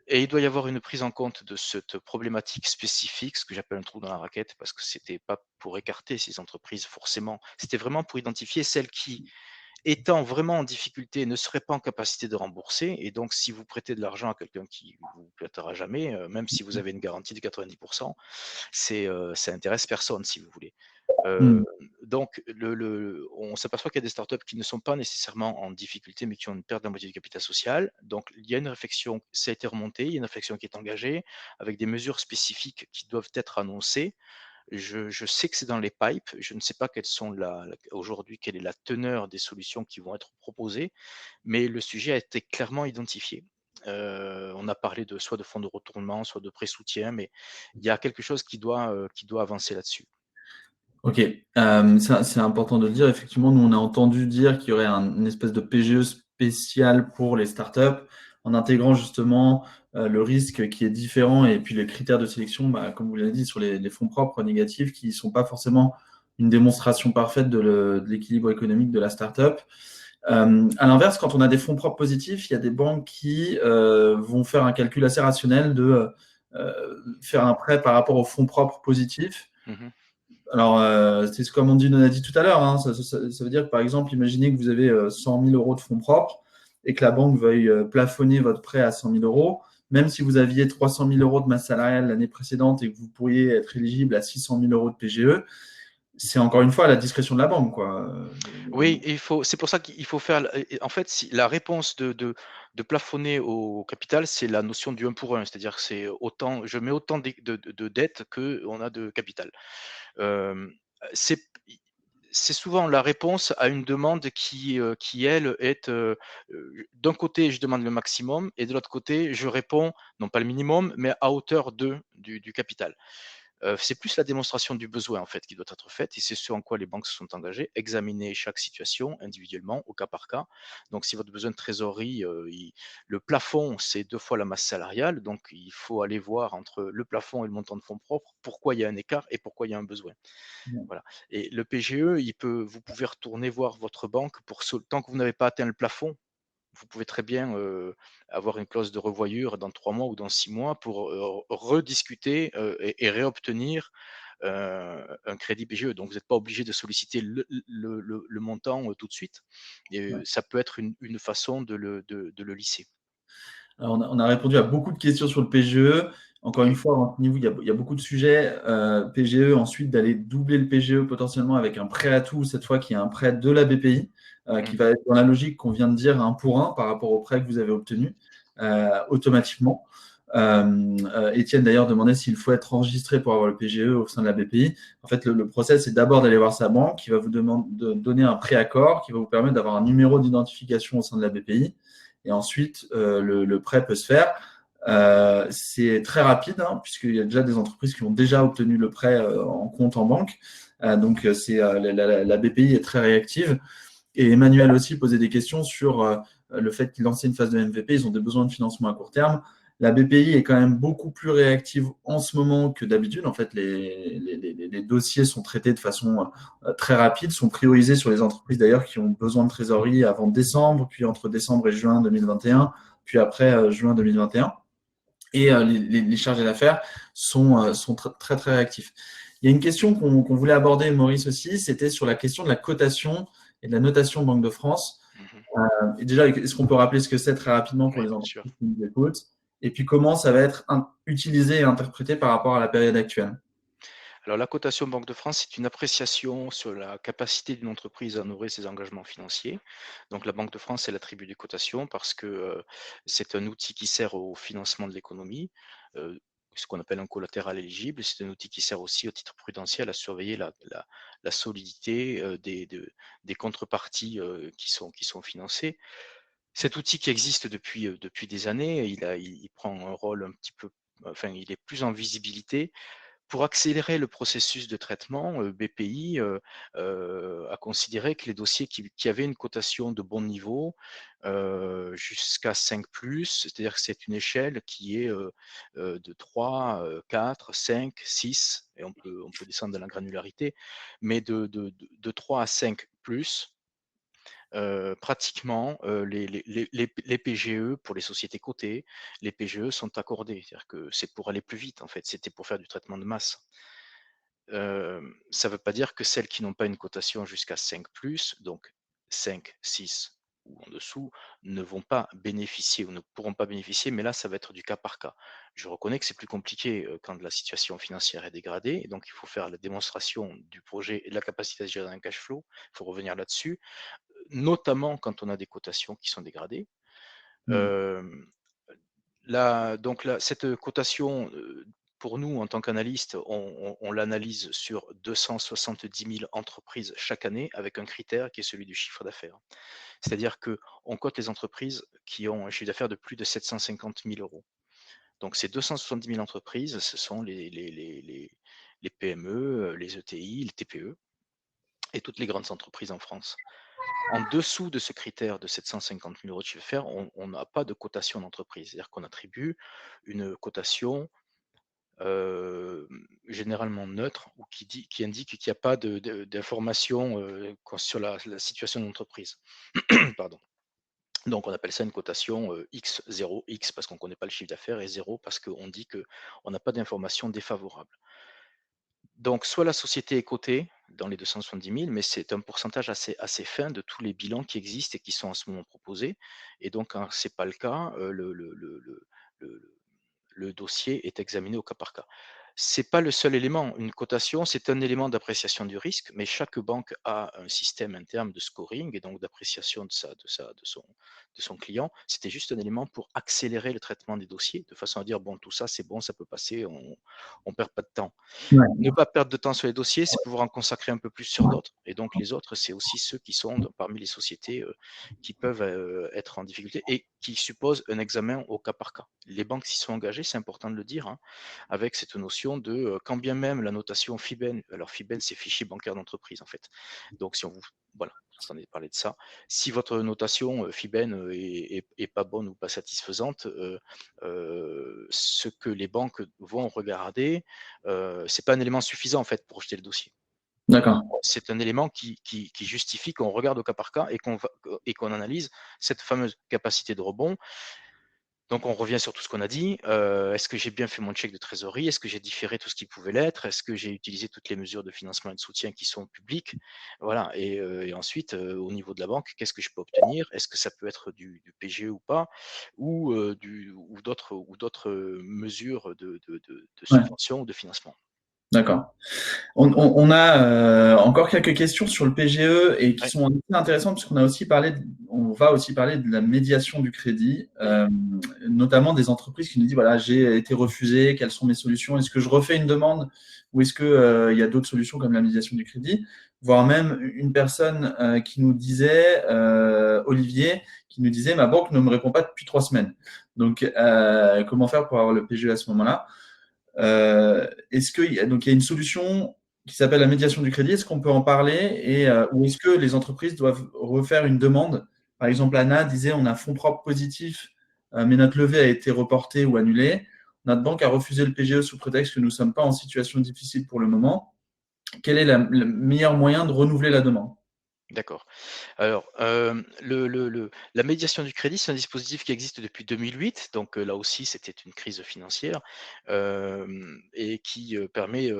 et il doit y avoir une prise en compte de cette problématique spécifique, ce que j'appelle un trou dans la raquette, parce que c'était pas pour écarter ces entreprises forcément, c'était vraiment pour identifier celles qui, étant vraiment en difficulté, ne seraient pas en capacité de rembourser et donc si vous prêtez de l'argent à quelqu'un qui vous prêtera jamais, même si vous avez une garantie de 90, ça intéresse personne si vous voulez. Heu, Hmm. donc on s'aperçoit qu'il y a des startups qui ne sont pas nécessairement en difficulté, mais qui ont une perte de la moitié du capital social. Donc il y a une réflexion, ça a été remonté, il y a une réflexion qui est engagée avec des mesures spécifiques qui doivent être annoncées. Je sais que c'est dans les pipes, je ne sais pas quelles sont aujourd'hui, quelle est la teneur des solutions qui vont être proposées, mais le sujet a été clairement identifié. On a parlé soit de fonds de retournement, soit de prêt-soutien, mais il y a quelque chose qui doit avancer là-dessus. Ok, c'est important de le dire. Effectivement, nous, on a entendu dire qu'il y aurait une espèce de PGE spécial pour les startups en intégrant justement le risque qui est différent et puis les critères de sélection, bah, comme vous l'avez dit, sur les fonds propres négatifs qui ne sont pas forcément une démonstration parfaite de l'équilibre économique de la startup. À l'inverse, quand on a des fonds propres positifs, il y a des banques qui vont faire un calcul assez rationnel de faire un prêt par rapport aux fonds propres positifs. Mmh. Alors, c'est comme on a dit tout à l'heure, hein, ça veut dire que, par exemple, imaginez que vous avez 100 000 euros de fonds propres et que la banque veuille plafonner votre prêt à 100 000 euros. Même si vous aviez 300 000 euros de masse salariale l'année précédente et que vous pourriez être éligible à 600 000 euros de PGE, c'est encore une fois à la discrétion de la banque, quoi. Oui, et c'est pour ça qu'il faut faire en fait, si la réponse de plafonner au capital, c'est la notion du 1 pour 1. C'est-à-dire que c'est autant je mets autant de dettes qu'on a de capital. Hem, c'est c'est souvent la réponse à une demande qui elle est, d'un côté, je demande le maximum et de l'autre côté, je réponds, non pas le minimum, mais à hauteur du capital. C'est plus la démonstration du besoin en fait qui doit être faite et c'est ce en quoi les banques se sont engagées. Examiner chaque situation individuellement au cas par cas. Donc si votre besoin de trésorerie, le plafond, c'est 2 fois la masse salariale, donc il faut aller voir entre le plafond et le montant de fonds propres, pourquoi il y a un écart et pourquoi il y a un besoin. Voilà. Et le PGE, vous pouvez retourner voir votre banque tant que vous n'avez pas atteint le plafond, vous pouvez très bien avoir une clause de revoyure dans 3 mois ou dans 6 mois pour rediscuter et réobtenir un crédit PGE. Donc vous n'êtes pas obligé de solliciter le montant tout de suite. Et Ouais. ça peut être une façon de le lisser. Alors, on a répondu à beaucoup de questions sur le PGE. Encore une Oui. fois, à votre niveau, il y a beaucoup de sujets. PGE, ensuite d'aller doubler le PGE potentiellement avec un prêt à tout, cette fois qui est un prêt de la BPI, qui va Mhm. être dans la logique qu'on vient de dire, un pour un par rapport au prêt que vous avez obtenu automatiquement. Étienne d'ailleurs demandait s'il faut être enregistré pour avoir le PGE au sein de la BPI. En fait, le process, c'est d'abord d'aller voir sa banque qui va vous de donner un préaccord qui va vous permettre d'avoir un numéro d'identification au sein de la BPI. Et ensuite, le prêt peut se faire. C'est très rapide, hein, puisqu'il y a déjà des entreprises qui ont déjà obtenu le prêt en compte en banque. Donc, la BPI est très réactive. Et Emmanuel aussi posait des questions sur le fait qu'ils lançaient une phase de MVP. Ils ont des besoins de financement à court terme. La BPI est quand même beaucoup plus réactive en ce moment que d'habitude. En fait, les dossiers sont traités de façon très rapide, sont priorisés sur les entreprises d'ailleurs qui ont besoin de trésorerie avant décembre, puis entre décembre et juin 2021, puis après juin 2021. Et les chargés d'affaires sont très, très réactifs. Il y a une question qu'on voulait aborder, Maurice aussi, c'était sur la question de la cotation et de la notation Banque de France. Mhm. Et déjà, est-ce qu'on peut rappeler ce que c'est très rapidement pour Oui, les bien sûr. entreprises qui nous écoutent? Et puis comment ça va être utilisé et interprété par rapport à la période actuelle? Alors, la cotation Banque de France, c'est une appréciation sur la capacité d'une entreprise à honorer ses engagements financiers. Donc, la Banque de France, elle attribue des cotations parce que c'est un outil qui sert au financement de l'économie, euh, ce qu'on appelle un collatéral éligible. C'est un outil qui sert aussi au titre prudentiel à surveiller la solidité des contreparties qui sont financées. Cet outil qui existe depuis des années, il prend un rôle un petit peu, enfin, il est plus en visibilité pour accélérer le processus de traitement. BPI a considéré que les dossiers qui avaient une cotation de bon niveau jusqu'à 5+, c'est-à-dire que c'est une échelle qui est de 3, 4, 5, 6, et on peut descendre dans la granularité, mais de 3 à 5+, pratiquement, les PGE pour les sociétés cotées, les PGE sont accordés. C'est-à-dire que c'est pour aller plus vite, en fait, c'était pour faire du traitement de masse. Ça ne veut pas dire que celles qui n'ont pas une cotation jusqu'à 5+, donc 5, 6 ou en dessous, ne vont pas bénéficier ou ne pourront pas bénéficier, mais là, ça va être du cas par cas. Je reconnais que c'est plus compliqué quand la situation financière est dégradée, et donc il faut faire la démonstration du projet et de la capacité à gérer un cash flow. Il faut revenir là-dessus, notamment quand on a des cotations qui sont dégradées. Mm. Cette cotation, pour nous, en tant qu'analystes, on l'analyse sur 270 000 entreprises chaque année avec un critère qui est celui du chiffre d'affaires. C'est-à-dire qu'on cote les entreprises qui ont un chiffre d'affaires de plus de 750 000 euros. Donc ces 270 000 entreprises, ce sont les PME, les ETI, les TPE et toutes les grandes entreprises en France. En dessous de ce critère de 750 000 euros de chiffre d'affaires, on n'a pas de cotation d'entreprise. C'est-à-dire qu'on attribue une cotation généralement neutre ou qui indique qu'il n'y a pas d'information sur la situation de l'entreprise. Pardon. Donc on appelle ça une cotation X, 0, X parce qu'on ne connaît pas le chiffre d'affaires et 0 parce qu'on dit qu'on n'a pas d'informations défavorables. Donc, soit la société est cotée dans les 270 000, mais c'est un pourcentage assez fin de tous les bilans qui existent et qui sont en ce moment proposés. Et donc, quand ce n'est pas le cas, le- le dossier est examiné au cas par cas. C'est pas le seul élément. Une cotation, c'est un élément d'appréciation du risque, mais chaque banque a un système interne de scoring et donc d'appréciation de son client. C'était juste un élément pour accélérer le traitement des dossiers, de façon à dire, bon, tout ça, c'est bon, ça peut passer, on ne perd pas de temps. Ouais. Ne pas perdre de temps sur les dossiers, c'est pouvoir en consacrer un peu plus sur d'autres. Et donc les autres, c'est aussi ceux qui sont parmi les sociétés qui peuvent être en difficulté et qui supposent un examen au cas par cas. Les banques s'y sont engagées, c'est important de le dire, hein, avec cette notion notion de quand bien même la notation FIBEN, alors FIBEN c'est fichier bancaire d'entreprise en fait. Donc si on vous, voilà, j'en ai parlé de ça. Si votre notation FIBEN est pas bonne ou pas satisfaisante, ce que les banques vont regarder, c'est pas un élément suffisant en fait pour rejeter le dossier. D'accord. C'est un élément qui justifie qu'on regarde au cas par cas et qu'on analyse cette fameuse capacité de rebond. Donc on revient sur tout ce qu'on a dit. Est-ce que j'ai bien fait mon check de trésorerie? Est-ce que j'ai différé tout ce qui pouvait l'être? Est-ce que j'ai utilisé toutes les mesures de financement et de soutien qui sont publiques? Voilà. Et ensuite, au niveau de la banque, qu'est-ce que je peux obtenir? Est-ce que ça peut être du PGE ou pas? Ou d'autres mesures de Ouais, subvention ou de financement? d'accord. On a encore quelques questions sur le PGE et qui Ouais. sont assez intéressantes puisqu'on a aussi parlé, on va aussi parler de la médiation du crédit, Mhm. notamment des entreprises qui nous disent voilà, j'ai été refusé, quelles sont mes solutions? Est-ce que je refais une demande ou est-ce que il y a d'autres solutions comme la médiation du crédit? Voire même une personne qui nous disait, Olivier, qui nous disait ma banque ne me répond pas depuis 3 semaines. Donc, comment faire pour avoir le PGE à ce moment-là? Est-ce qu'il y a, donc il y a une solution qui s'appelle la médiation du crédit? Est-ce qu'on peut en parler ou est-ce que les entreprises doivent refaire une demande? Par exemple, Anna disait on a fonds propres positifs, mais notre levée a été reportée ou annulée. Notre banque a refusé le PGE sous prétexte que nous ne sommes pas en situation difficile pour le moment. Quel est le meilleur moyen de renouveler la demande? D'accord. Alors, la médiation du crédit, c'est un dispositif qui existe depuis 2008, donc là aussi, c'était une crise financière, et qui, permet,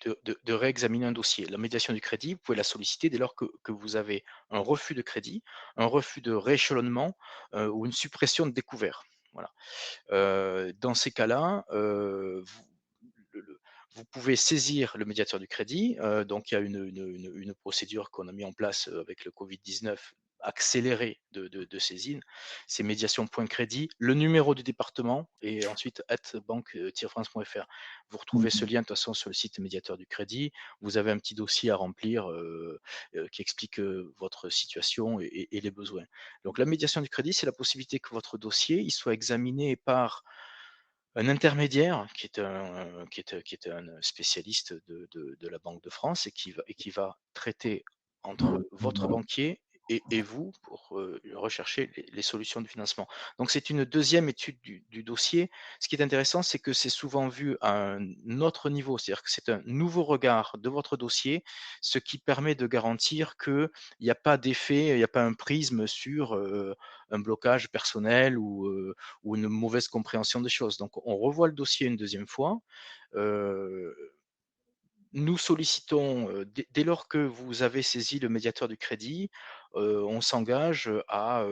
de réexaminer un dossier. La médiation du crédit, vous pouvez la solliciter dès lors que vous avez un refus de crédit, un refus de rééchelonnement, ou une suppression de découvert. Voilà. Dans ces cas-là, le vous pouvez saisir le médiateur du crédit. Donc il y a une procédure qu'on a mis en place, avec le Covid-19 accélérée de saisine. C'est médiation.crédit, le numéro du département et ensuite @banque-france.fr. Vous retrouvez ce lien de toute façon sur le site médiateur du crédit. Vous avez un petit dossier à remplir, qui explique, votre situation et les besoins. Donc la médiation du crédit, c'est la possibilité que votre dossier, il soit examiné par un intermédiaire qui est un spécialiste de la Banque de France et qui va traiter entre votre banquier et vous pour, rechercher les solutions de financement. Donc c'est une deuxième étude du dossier. Ce qui est intéressant, c'est que c'est souvent vu à un autre niveau, c'est-à-dire que c'est un nouveau regard de votre dossier, ce qui permet de garantir qu'il n'y a pas d'effet, il n'y a pas un prisme sur, un blocage personnel ou une mauvaise compréhension des choses. Donc on revoit le dossier une deuxième fois. Euh, Nous sollicitons, dès lors que vous avez saisi le médiateur du crédit, on s'engage à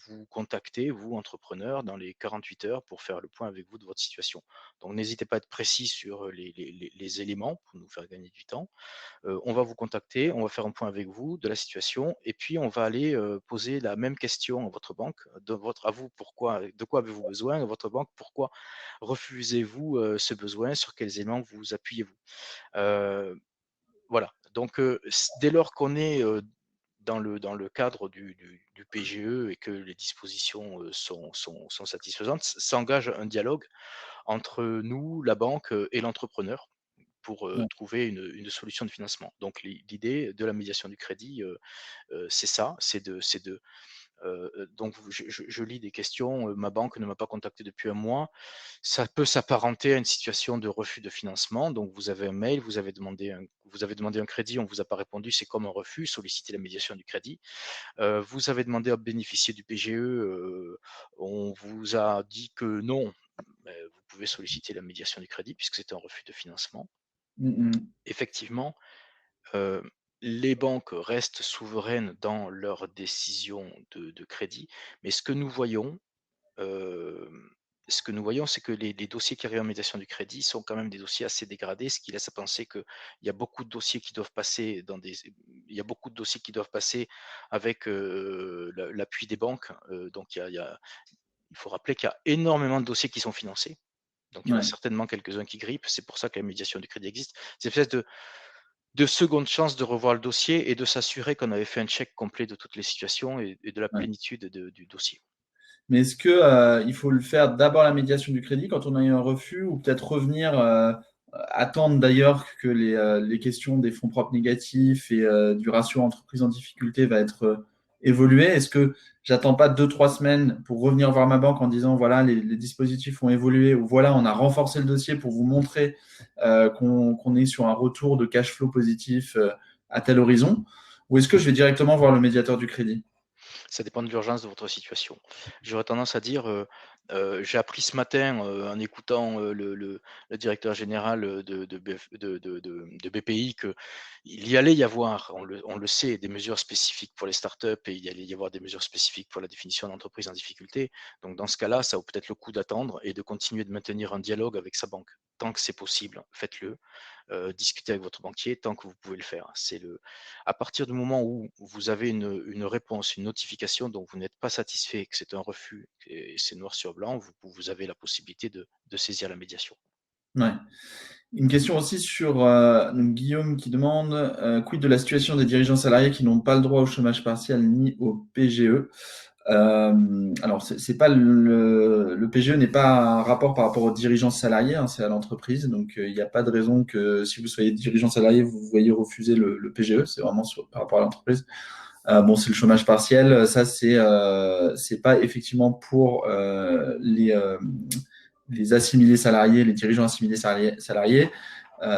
vous contacter, vous, entrepreneur, dans les 48 heures pour faire le point avec vous de votre situation. Donc n'hésitez pas à être précis sur les éléments pour nous faire gagner du temps. On va vous contacter, on va faire un point avec vous de la situation et puis on va aller, poser la même question à votre banque, à vous de quoi avez-vous besoin? À votre banque, pourquoi refusez-vous, ce besoin? Sur quels éléments vous appuyez-vous? Heu, voilà, donc dès lors qu'on est, dans le cadre du PGE et que les dispositions, sont satisfaisantes, s'engage un dialogue entre nous, la banque, et l'entrepreneur pour, Ouais. trouver une solution de financement. Donc l'idée de la médiation du crédit, c'est ça, donc je lis des questions, ma banque ne m'a pas contacté depuis un mois. Ça peut s'apparenter à une situation de refus de financement. Donc vous avez un mail, vous avez demandé un crédit, on ne vous a pas répondu, c'est comme un refus, sollicitez la médiation du crédit. Vous avez demandé à bénéficier du PGE, on vous a dit que non, vous pouvez solliciter la médiation du crédit puisque c'est un refus de financement. Mm, Effectivement, Heu, les banques restent souveraines dans leurs décisions de crédit, mais hem, ce que nous voyons, c'est que les dossiers qui arrivent en médiation du crédit sont quand même des dossiers assez dégradés, ce qui laisse à penser qu'il y a beaucoup de dossiers qui doivent passer il y a beaucoup de dossiers qui doivent passer avec, l'appui des banques, donc il faut rappeler qu'il y a énormément de dossiers qui sont financés, donc il y en a ouais. certainement quelques-uns qui grippent. C'est pour ça que la médiation du crédit existe. C'est une espèce de seconde chance de revoir le dossier et de s'assurer qu'on avait fait un check complet de toutes les situations et de la Ouais. plénitude du dossier. Mais est-ce que il faut le faire d'abord la médiation du crédit quand on a eu un refus ou peut-être revenir attendent d'ailleurs que les questions des fonds propres négatifs et du ratio entreprise en difficulté va être évolué. Est-ce que j'attends pas 2, 3 semaines pour revenir voir ma banque en disant voilà, les dispositifs ont évolué ou voilà, on a renforcé le dossier pour vous montrer qu'on est sur un retour de cash flow positif à tel horizon? Ou est-ce que je vais directement voir le médiateur du crédit? Ça dépend de l'urgence de votre situation. J'aurais tendance à dire, j'ai appris ce matin, en écoutant, le directeur général, de BPI qu'il y allait y avoir, on le sait, des mesures spécifiques pour les startups et il y allait y avoir des mesures spécifiques pour la définition d'entreprise en difficulté. Donc dans ce cas-là, ça vaut peut-être le coup d'attendre et de continuer de maintenir un dialogue avec sa banque. Tant que c'est possible, faites-le. Discutez avec votre banquier tant que vous pouvez le faire. À partir du moment où vous avez une réponse, une notification dont vous n'êtes pas satisfait, que c'est un refus, et c'est noir sur blanc, vous avez la possibilité de saisir la médiation. Ouais. Une question aussi sur donc Guillaume qui demande quid de la situation des dirigeants salariés qui n'ont pas le droit au chômage partiel ni au PGE. Alors, c'est pas le PGE n'est pas un rapport par rapport aux dirigeants salariés, hein, c'est à l'entreprise. Donc, il n'y a pas de raison que si vous soyez dirigeant salarié, vous voyez refuser le PGE. C'est vraiment par rapport à l'entreprise. Bon, c'est le chômage partiel. Ça, c'est pas effectivement pour les assimilés salariés, les dirigeants assimilés salariés.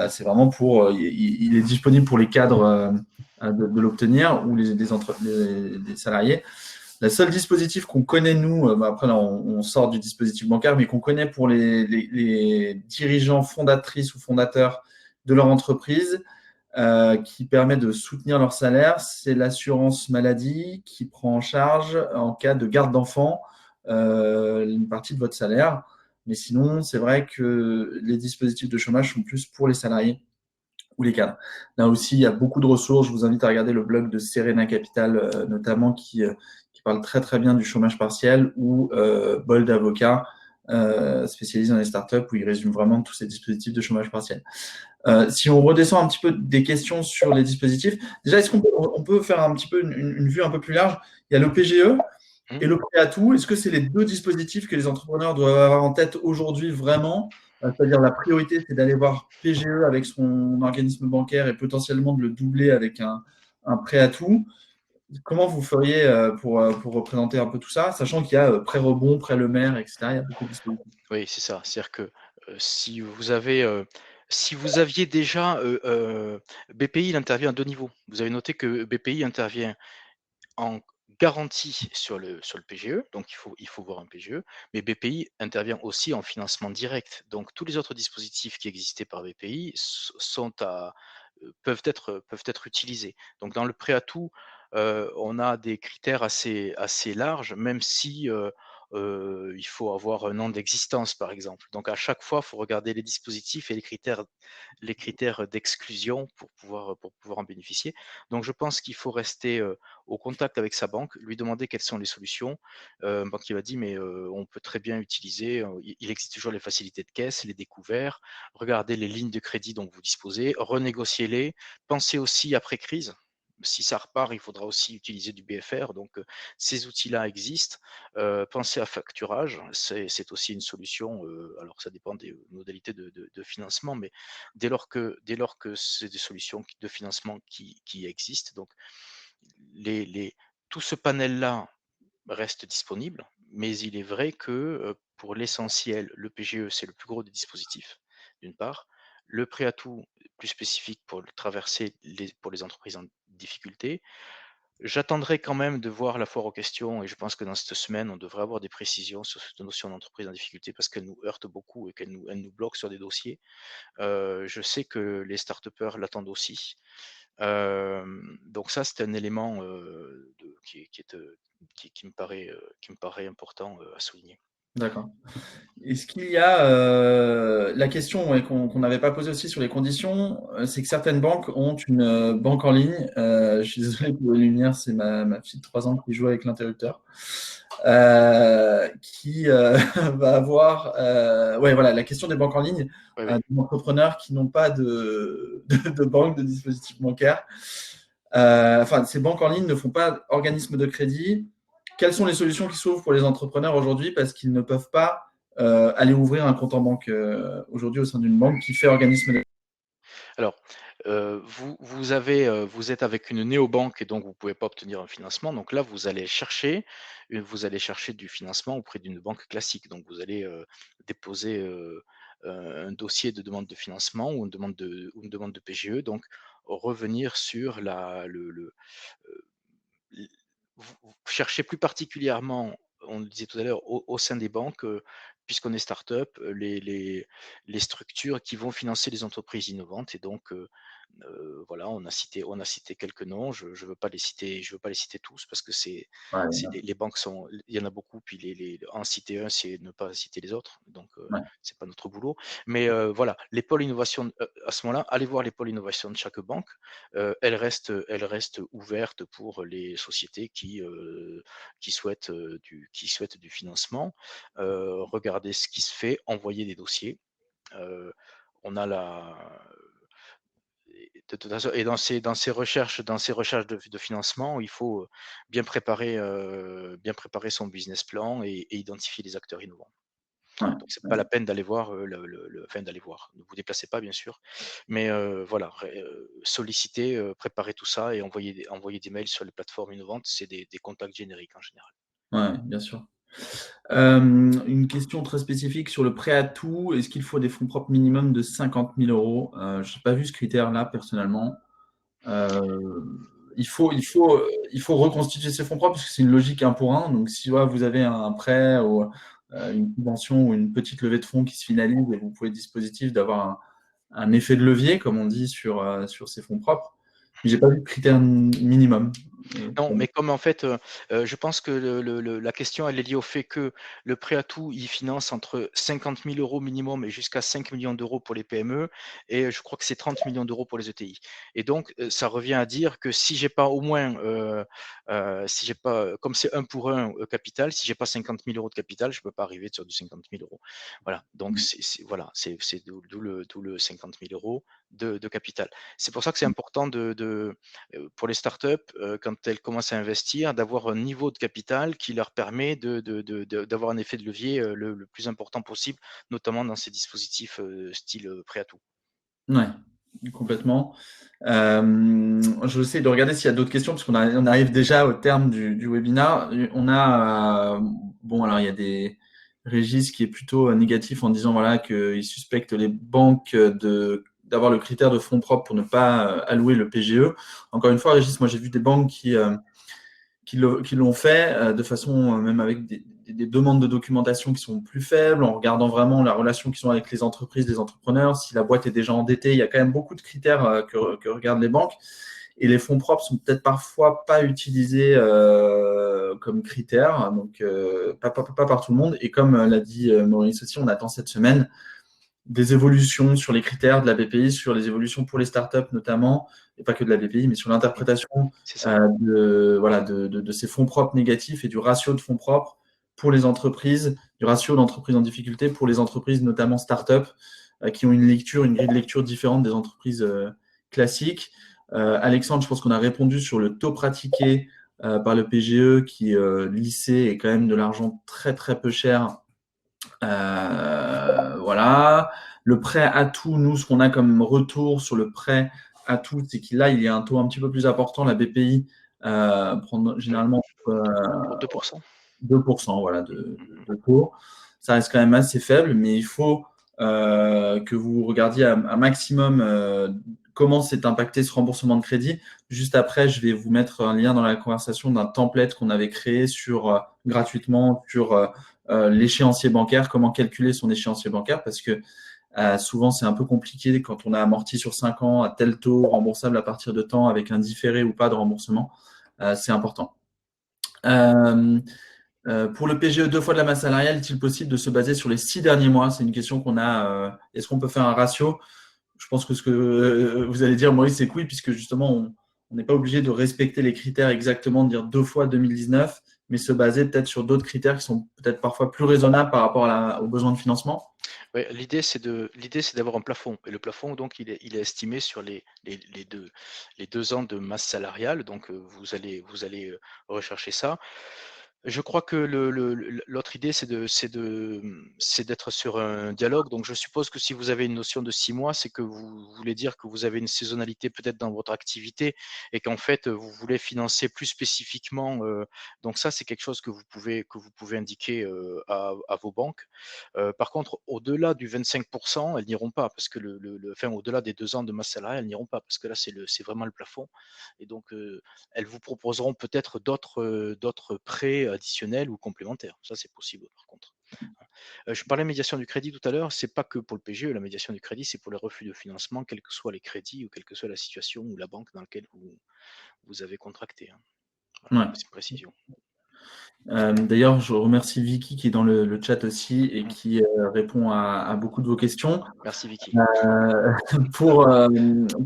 C'est vraiment pour. Il est disponible pour les cadres de l'obtenir ou les salariés. Le seul dispositif qu'on connaît, nous, après là, on sort du dispositif bancaire, mais qu'on connaît pour les dirigeants fondatrices ou fondateurs de leur entreprise, qui permet de soutenir leur salaire, c'est l'assurance maladie qui prend en charge, en cas de garde d'enfants, une partie de votre salaire. Mais sinon, c'est vrai que les dispositifs de chômage sont plus pour les salariés ou les cadres. Là aussi, il y a beaucoup de ressources. Je vous invite à regarder le blog de Serena Capital, notamment, qui parle très très bien du chômage partiel, ou Bold Avocat, spécialisé dans les startups, où il résume vraiment tous ces dispositifs de chômage partiel. Si on redescend un petit peu des questions sur les dispositifs, déjà, est-ce qu'on peut faire un petit peu une vue un peu plus large? Il y a le PGE et le prêt à tout. Est-ce que c'est les deux dispositifs que les entrepreneurs doivent avoir en tête aujourd'hui vraiment? C'est-à-dire la priorité, c'est d'aller voir PGE avec son organisme bancaire et potentiellement de le doubler avec un prêt à tout. Comment vous feriez pour représenter un peu tout ça, sachant qu'il y a prêt rebond, prêt le maire, etc. Il y a beaucoup de dispositifs. Oui, c'est ça. C'est-à-dire que, si vous aviez déjà, BPI, il intervient à 2 niveaux. Vous avez noté que BPI intervient en garantie sur le PGE, donc il faut voir un PGE, mais BPI intervient aussi en financement direct. Donc tous les autres dispositifs qui existaient par BPI peuvent être utilisés. Donc dans le prêt à tout, on a des critères assez larges, même si, il faut avoir un an d'existence, par exemple. Donc à chaque fois, il faut regarder les dispositifs et les critères d'exclusion pour pouvoir en bénéficier. Donc je pense qu'il faut rester, au contact avec sa banque, lui demander quelles sont les solutions. Un banquier va dire: «Mais, on peut très bien utiliser, il existe toujours les facilités de caisse, les découverts, regardez les lignes de crédit dont vous disposez, renégociez-les, pensez aussi après crise». Si ça repart, il faudra aussi utiliser du BFR, donc ces outils-là existent. Pensez à facturage, c'est aussi une solution, alors ça dépend des modalités de financement, mais dès lors que c'est des solutions de financement qui existent, donc tout ce panel-là reste disponible, mais il est vrai que, pour l'essentiel, le PGE, c'est le plus gros des dispositifs, d'une part. Le prêt à tout, plus spécifique pour les entreprises en difficulté. J'attendrai quand même de voir la foire aux questions et je pense que dans cette semaine, on devrait avoir des précisions sur cette notion d'entreprise en difficulté parce qu'elle nous heurte beaucoup et elle nous bloque sur des dossiers. Je sais que les start-upers l'attendent aussi. Donc ça, c'est un élément, qui me paraît important, à souligner. D'accord. Est-ce qu'il y a la question, ouais, qu'on n'avait pas posée aussi sur les conditions, c'est que certaines banques ont une banque en ligne. Je suis désolé pour les lumières, c'est ma fille de 3 ans qui joue avec l'interrupteur. Qui va avoir. Ouais, voilà, la question des banques en ligne, Oui, oui. des entrepreneurs qui n'ont pas de banque, de dispositif bancaire. Enfin, ces banques en ligne ne font pas organisme de crédit. Quelles sont les solutions qui s'ouvrent pour les entrepreneurs aujourd'hui parce qu'ils ne peuvent pas aller ouvrir un compte en banque aujourd'hui au sein d'une banque qui fait organisme de... Alors, vous êtes avec une néobanque et donc vous pouvez pas obtenir un financement. Donc là, vous allez chercher du financement auprès d'une banque classique. Donc vous allez, déposer, un dossier de demande de financement ou une demande de PGE. Donc revenir sur heu, l vous cherchez plus particulièrement, on le disait tout à l'heure, au sein des banques, puisqu'on est start-up, les structures qui vont financer les entreprises innovantes et donc voilà, on a cité quelques noms. Je veux pas les citer, je veux pas les citer tous parce que Ouais, c'est les banques sont il y en a beaucoup, puis en citer un, c'est ne pas citer les autres, donc ouais, c'est pas notre boulot. Mais voilà, les pôles innovation, à ce moment-là, allez voir les pôles innovation de chaque banque. Elles restent ouvertes pour les sociétés qui souhaitent du financement. Regardez ce qui se fait, envoyer des dossiers. Heu, on a la de toute façon et dans ces recherches de financement, il faut, bien préparer son business plan et identifier les acteurs innovants. ouais, Donc c'est ouais. pas la peine d'aller voir, enfin d'aller voir, ne vous déplacez pas bien sûr, mais voilà, solliciter, préparer tout ça et envoyer des mails sur les plateformes innovantes, c'est des contacts génériques en général. Ouais, bien sûr. Une question très spécifique sur le prêt à tout. Est-ce qu'il faut des fonds propres minimum de 50 000 euros? Je n'ai pas vu ce critère-là personnellement. Il faut reconstituer ses fonds propres parce que c'est une logique un pour un. Donc, si ouais, vous avez un prêt ou une subvention ou une petite levée de fonds qui se finalise et vous pouvez dispositif d'avoir un effet de levier, comme on dit, sur ses fonds propres. Mais j'ai pas vu de critère minimum. Non, mais comme en fait, je pense que la question, elle est liée au fait que le prêt à tout, il finance entre 50 000 € minimum et jusqu'à 5 millions d'euros pour les PME et je crois que c'est 30 millions d'euros pour les ETI. Et donc, ça revient à dire que si j'ai pas au moins, si j'ai pas, comme c'est un pour un capital, si j'ai pas 50 000 € de capital, je peux pas arriver sur du 50 000 €. Voilà, donc voilà, c'est d'où le 50 000 € de capital. C'est pour ça que c'est important pour les startups, quand elles commencent à investir, d'avoir un niveau de capital qui leur permet d'avoir un effet de levier, le plus important possible, notamment dans ces dispositifs, style, prêt à tout. Ouais, complètement. Je vais essayer de regarder s'il y a d'autres questions, parce on arrive déjà au terme du webinaire. On a, bon, alors il y a des Régis qui est plutôt négatif en disant voilà, qu'il suspecte les banques d'avoir le critère de fonds propres pour ne pas allouer le PGE. Encore une fois, Régis, moi j'ai vu des banques qui l'ont fait de façon, même avec des demandes de documentation qui sont plus faibles, en regardant vraiment la relation qu'ils ont avec les entreprises, les entrepreneurs. Si la boîte est déjà endettée, il y a quand même beaucoup de critères que regardent les banques. Et les fonds propres sont peut-être parfois pas utilisés comme critères, donc pas par tout le monde. Et comme l'a dit Maurice aussi, on attend cette semaine des évolutions sur les critères de la BPI, sur les évolutions pour les startups notamment, et pas que de la BPI, mais sur Mmh, l'interprétation c'est ça. de ces fonds propres négatifs et du ratio de fonds propres pour les entreprises, du ratio d'entreprises en difficulté pour les entreprises notamment startups qui ont une grille de lecture différente des entreprises classiques. Alexandre, je pense qu'on a répondu sur le taux pratiqué par le PGE qui, lycée, est quand même de l'argent très très peu cher voilà. Le prêt à tout, nous, ce qu'on a comme retour sur le prêt à tout, c'est qu'il là, il y a un taux un petit peu plus important. La BPI prend généralement Autour de 2%. 2%, voilà, Mmh. de taux. Ça reste quand même assez faible, mais il faut que vous regardiez un maximum comment s'est impacté ce remboursement de crédit. Juste après, je vais vous mettre un lien dans la conversation d'un template qu'on avait créé gratuitement sur l'échéancier bancaire, comment calculer son échéancier bancaire, parce que souvent c'est un peu compliqué quand on a amorti sur 5 ans à tel taux, remboursable à partir de temps, avec un différé ou pas de remboursement. C'est important. Euh, pour le PGE, 2 fois de la masse salariale, est-il possible de se baser sur les 6 derniers mois? C'est une question qu'on a. Est-ce qu'on peut faire un ratio? Je pense que ce que vous allez dire, Maurice, c'est que oui, puisque justement, on n'est pas obligé de respecter les critères exactement, de dire 2 fois 2019, mais se baser peut-être sur d'autres critères qui sont peut-être parfois plus raisonnables par rapport aux besoins de financement. Ouais, l'idée c'est d'avoir un plafond et le plafond donc il est estimé sur les 2 ans de masse salariale donc vous allez rechercher ça. Je crois que l'autre idée, c'est d'être sur un dialogue. Donc, je suppose que si vous avez une notion de 6 mois, c'est que vous voulez dire que vous avez une saisonnalité peut-être dans votre activité et qu'en fait, vous voulez financer plus spécifiquement. Donc ça, c'est quelque chose que vous pouvez indiquer à vos banques. Par contre, au-delà du 25%, elles n'iront pas parce que enfin, au-delà des 2 ans de masse salariale, elles n'iront pas parce que là, c'est vraiment le plafond. Et donc, elles vous proposeront peut-être d'autres prêts additionnels ou complémentaires. Ça, c'est possible par contre. Je parlais de médiation du crédit tout à l'heure, c'est pas que pour le PGE, la médiation du crédit, c'est pour les refus de financement, quels que soient les crédits ou quelle que soit la situation ou la banque dans laquelle vous avez contracté, hein. Voilà, Ouais. c'est une précision. D'ailleurs, je remercie Vicky qui est dans le chat aussi et qui répond à beaucoup de vos questions. Merci Vicky. Pour, euh,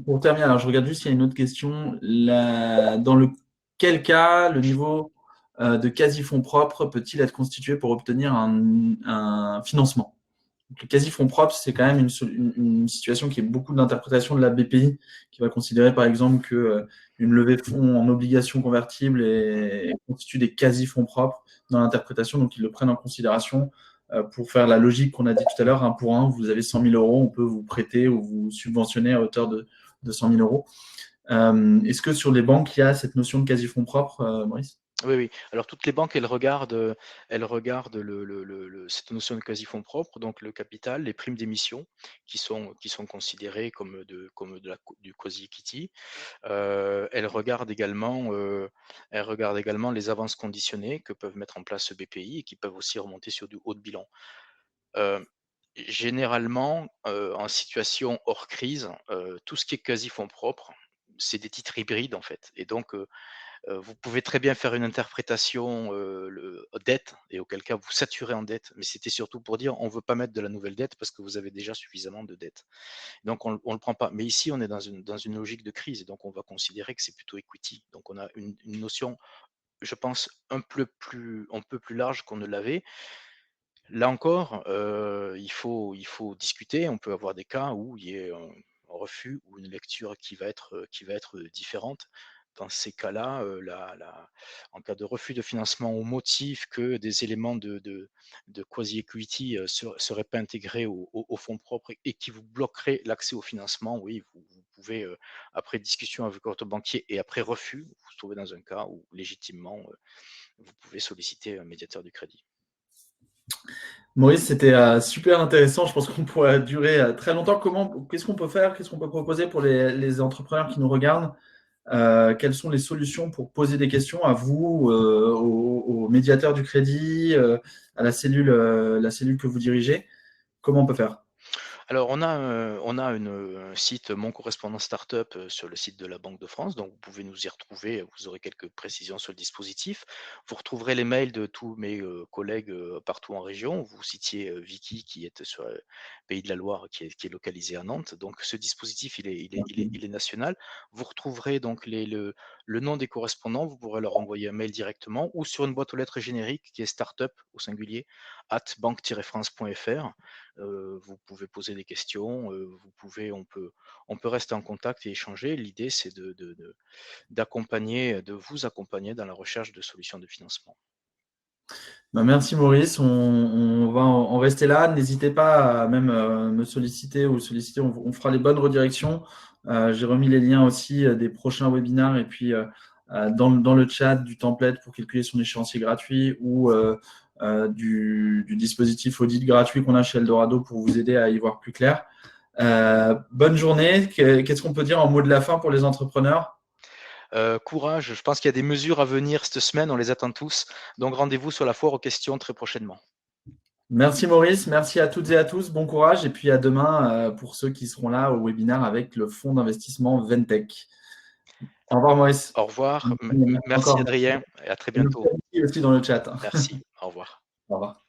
pour terminer, alors je regarde juste s'il y a une autre question. Dans quel cas le niveau de quasi-fonds propres peut-il être constitué pour obtenir un financement? Donc, le quasi-fonds propres, c'est quand même une situation qui est beaucoup d'interprétation de la BPI, qui va considérer par exemple que une levée de fonds en obligations convertibles constitue des quasi-fonds propres dans l'interprétation, donc ils le prennent en considération pour faire la logique qu'on a dit tout à l'heure, 1 pour 1, vous avez 100 000 euros, on peut vous prêter ou vous subventionner à hauteur de 100 000 euros. Est-ce que sur les banques, il y a cette notion de quasi-fonds propres, Maurice? Oui, oui. Alors toutes les banques, elles regardent cette notion de quasi-fonds propres, donc le capital, les primes d'émission qui sont considérées comme du quasi-equity. Elles regardent également les avances conditionnées que peuvent mettre en place BPI et qui peuvent aussi remonter sur du haut de bilan. Généralement, en situation hors crise, tout ce qui est quasi fonds propres, c'est des titres hybrides en fait. Et donc, vous pouvez très bien faire une interprétation dette, et auquel cas vous saturez en dette. Mais c'était surtout pour dire on ne veut pas mettre de la nouvelle dette parce que vous avez déjà suffisamment de dette. Donc on ne le prend pas. Mais ici, on est dans une logique de crise, et donc on va considérer que c'est plutôt equity. Donc on a une notion, je pense, un peu plus large qu'on ne l'avait. Là encore, il faut discuter. On peut avoir des cas où il y ait un refus ou une lecture qui va être différente. Dans ces cas-là, en cas de refus de financement au motif que des éléments de quasi-equity seraient pas intégrés au fonds propres et qui vous bloqueraient l'accès au financement, oui, vous pouvez, après discussion avec votre banquier et après refus, vous vous trouvez dans un cas où légitimement, vous pouvez solliciter un médiateur du crédit. Maurice, c'était super intéressant. Je pense qu'on pourrait durer très longtemps. Qu'est-ce qu'on peut faire? Qu'est-ce qu'on peut proposer pour les entrepreneurs qui nous regardent? Quelles sont les solutions pour poser des questions à vous, aux médiateurs du crédit, à la cellule que vous dirigez? Comment on peut faire? Alors, on a un site Mon Correspondant Startup sur le site de la Banque de France, donc vous pouvez nous y retrouver, vous aurez quelques précisions sur le dispositif. Vous retrouverez les mails de tous mes collègues partout en région. Vous citiez Vicky qui est sur Pays de la Loire, qui est localisé à Nantes. Donc ce dispositif, il est national. Vous retrouverez donc le nom des correspondants, vous pourrez leur envoyer un mail directement ou sur une boîte aux lettres générique qui est startup au singulier @banque-france.fr. Vous pouvez poser des questions, on peut rester en contact et échanger. L'idée, c'est d'accompagner, de vous accompagner dans la recherche de solutions de financement. Bah, merci Maurice, on va en rester là. N'hésitez pas à même me solliciter ou solliciter, on fera les bonnes redirections. J'ai remis les liens aussi des prochains webinaires et puis dans le chat du template pour calculer son échéancier gratuit ou du dispositif audit gratuit qu'on a chez Eldorado pour vous aider à y voir plus clair. Bonne journée. Qu'est-ce qu'on peut dire en mot de la fin pour les entrepreneurs? Courage, je pense qu'il y a des mesures à venir cette semaine, on les attend tous. Donc rendez-vous sur la foire aux questions très prochainement. Merci Maurice, merci à toutes et à tous, bon courage et puis à demain pour ceux qui seront là au webinaire avec le fonds d'investissement Ventech. Au revoir Maurice. Au revoir, merci Encore. Adrien, et à très Et nous bientôt. aussi dans le chat. Merci, au revoir. Au revoir.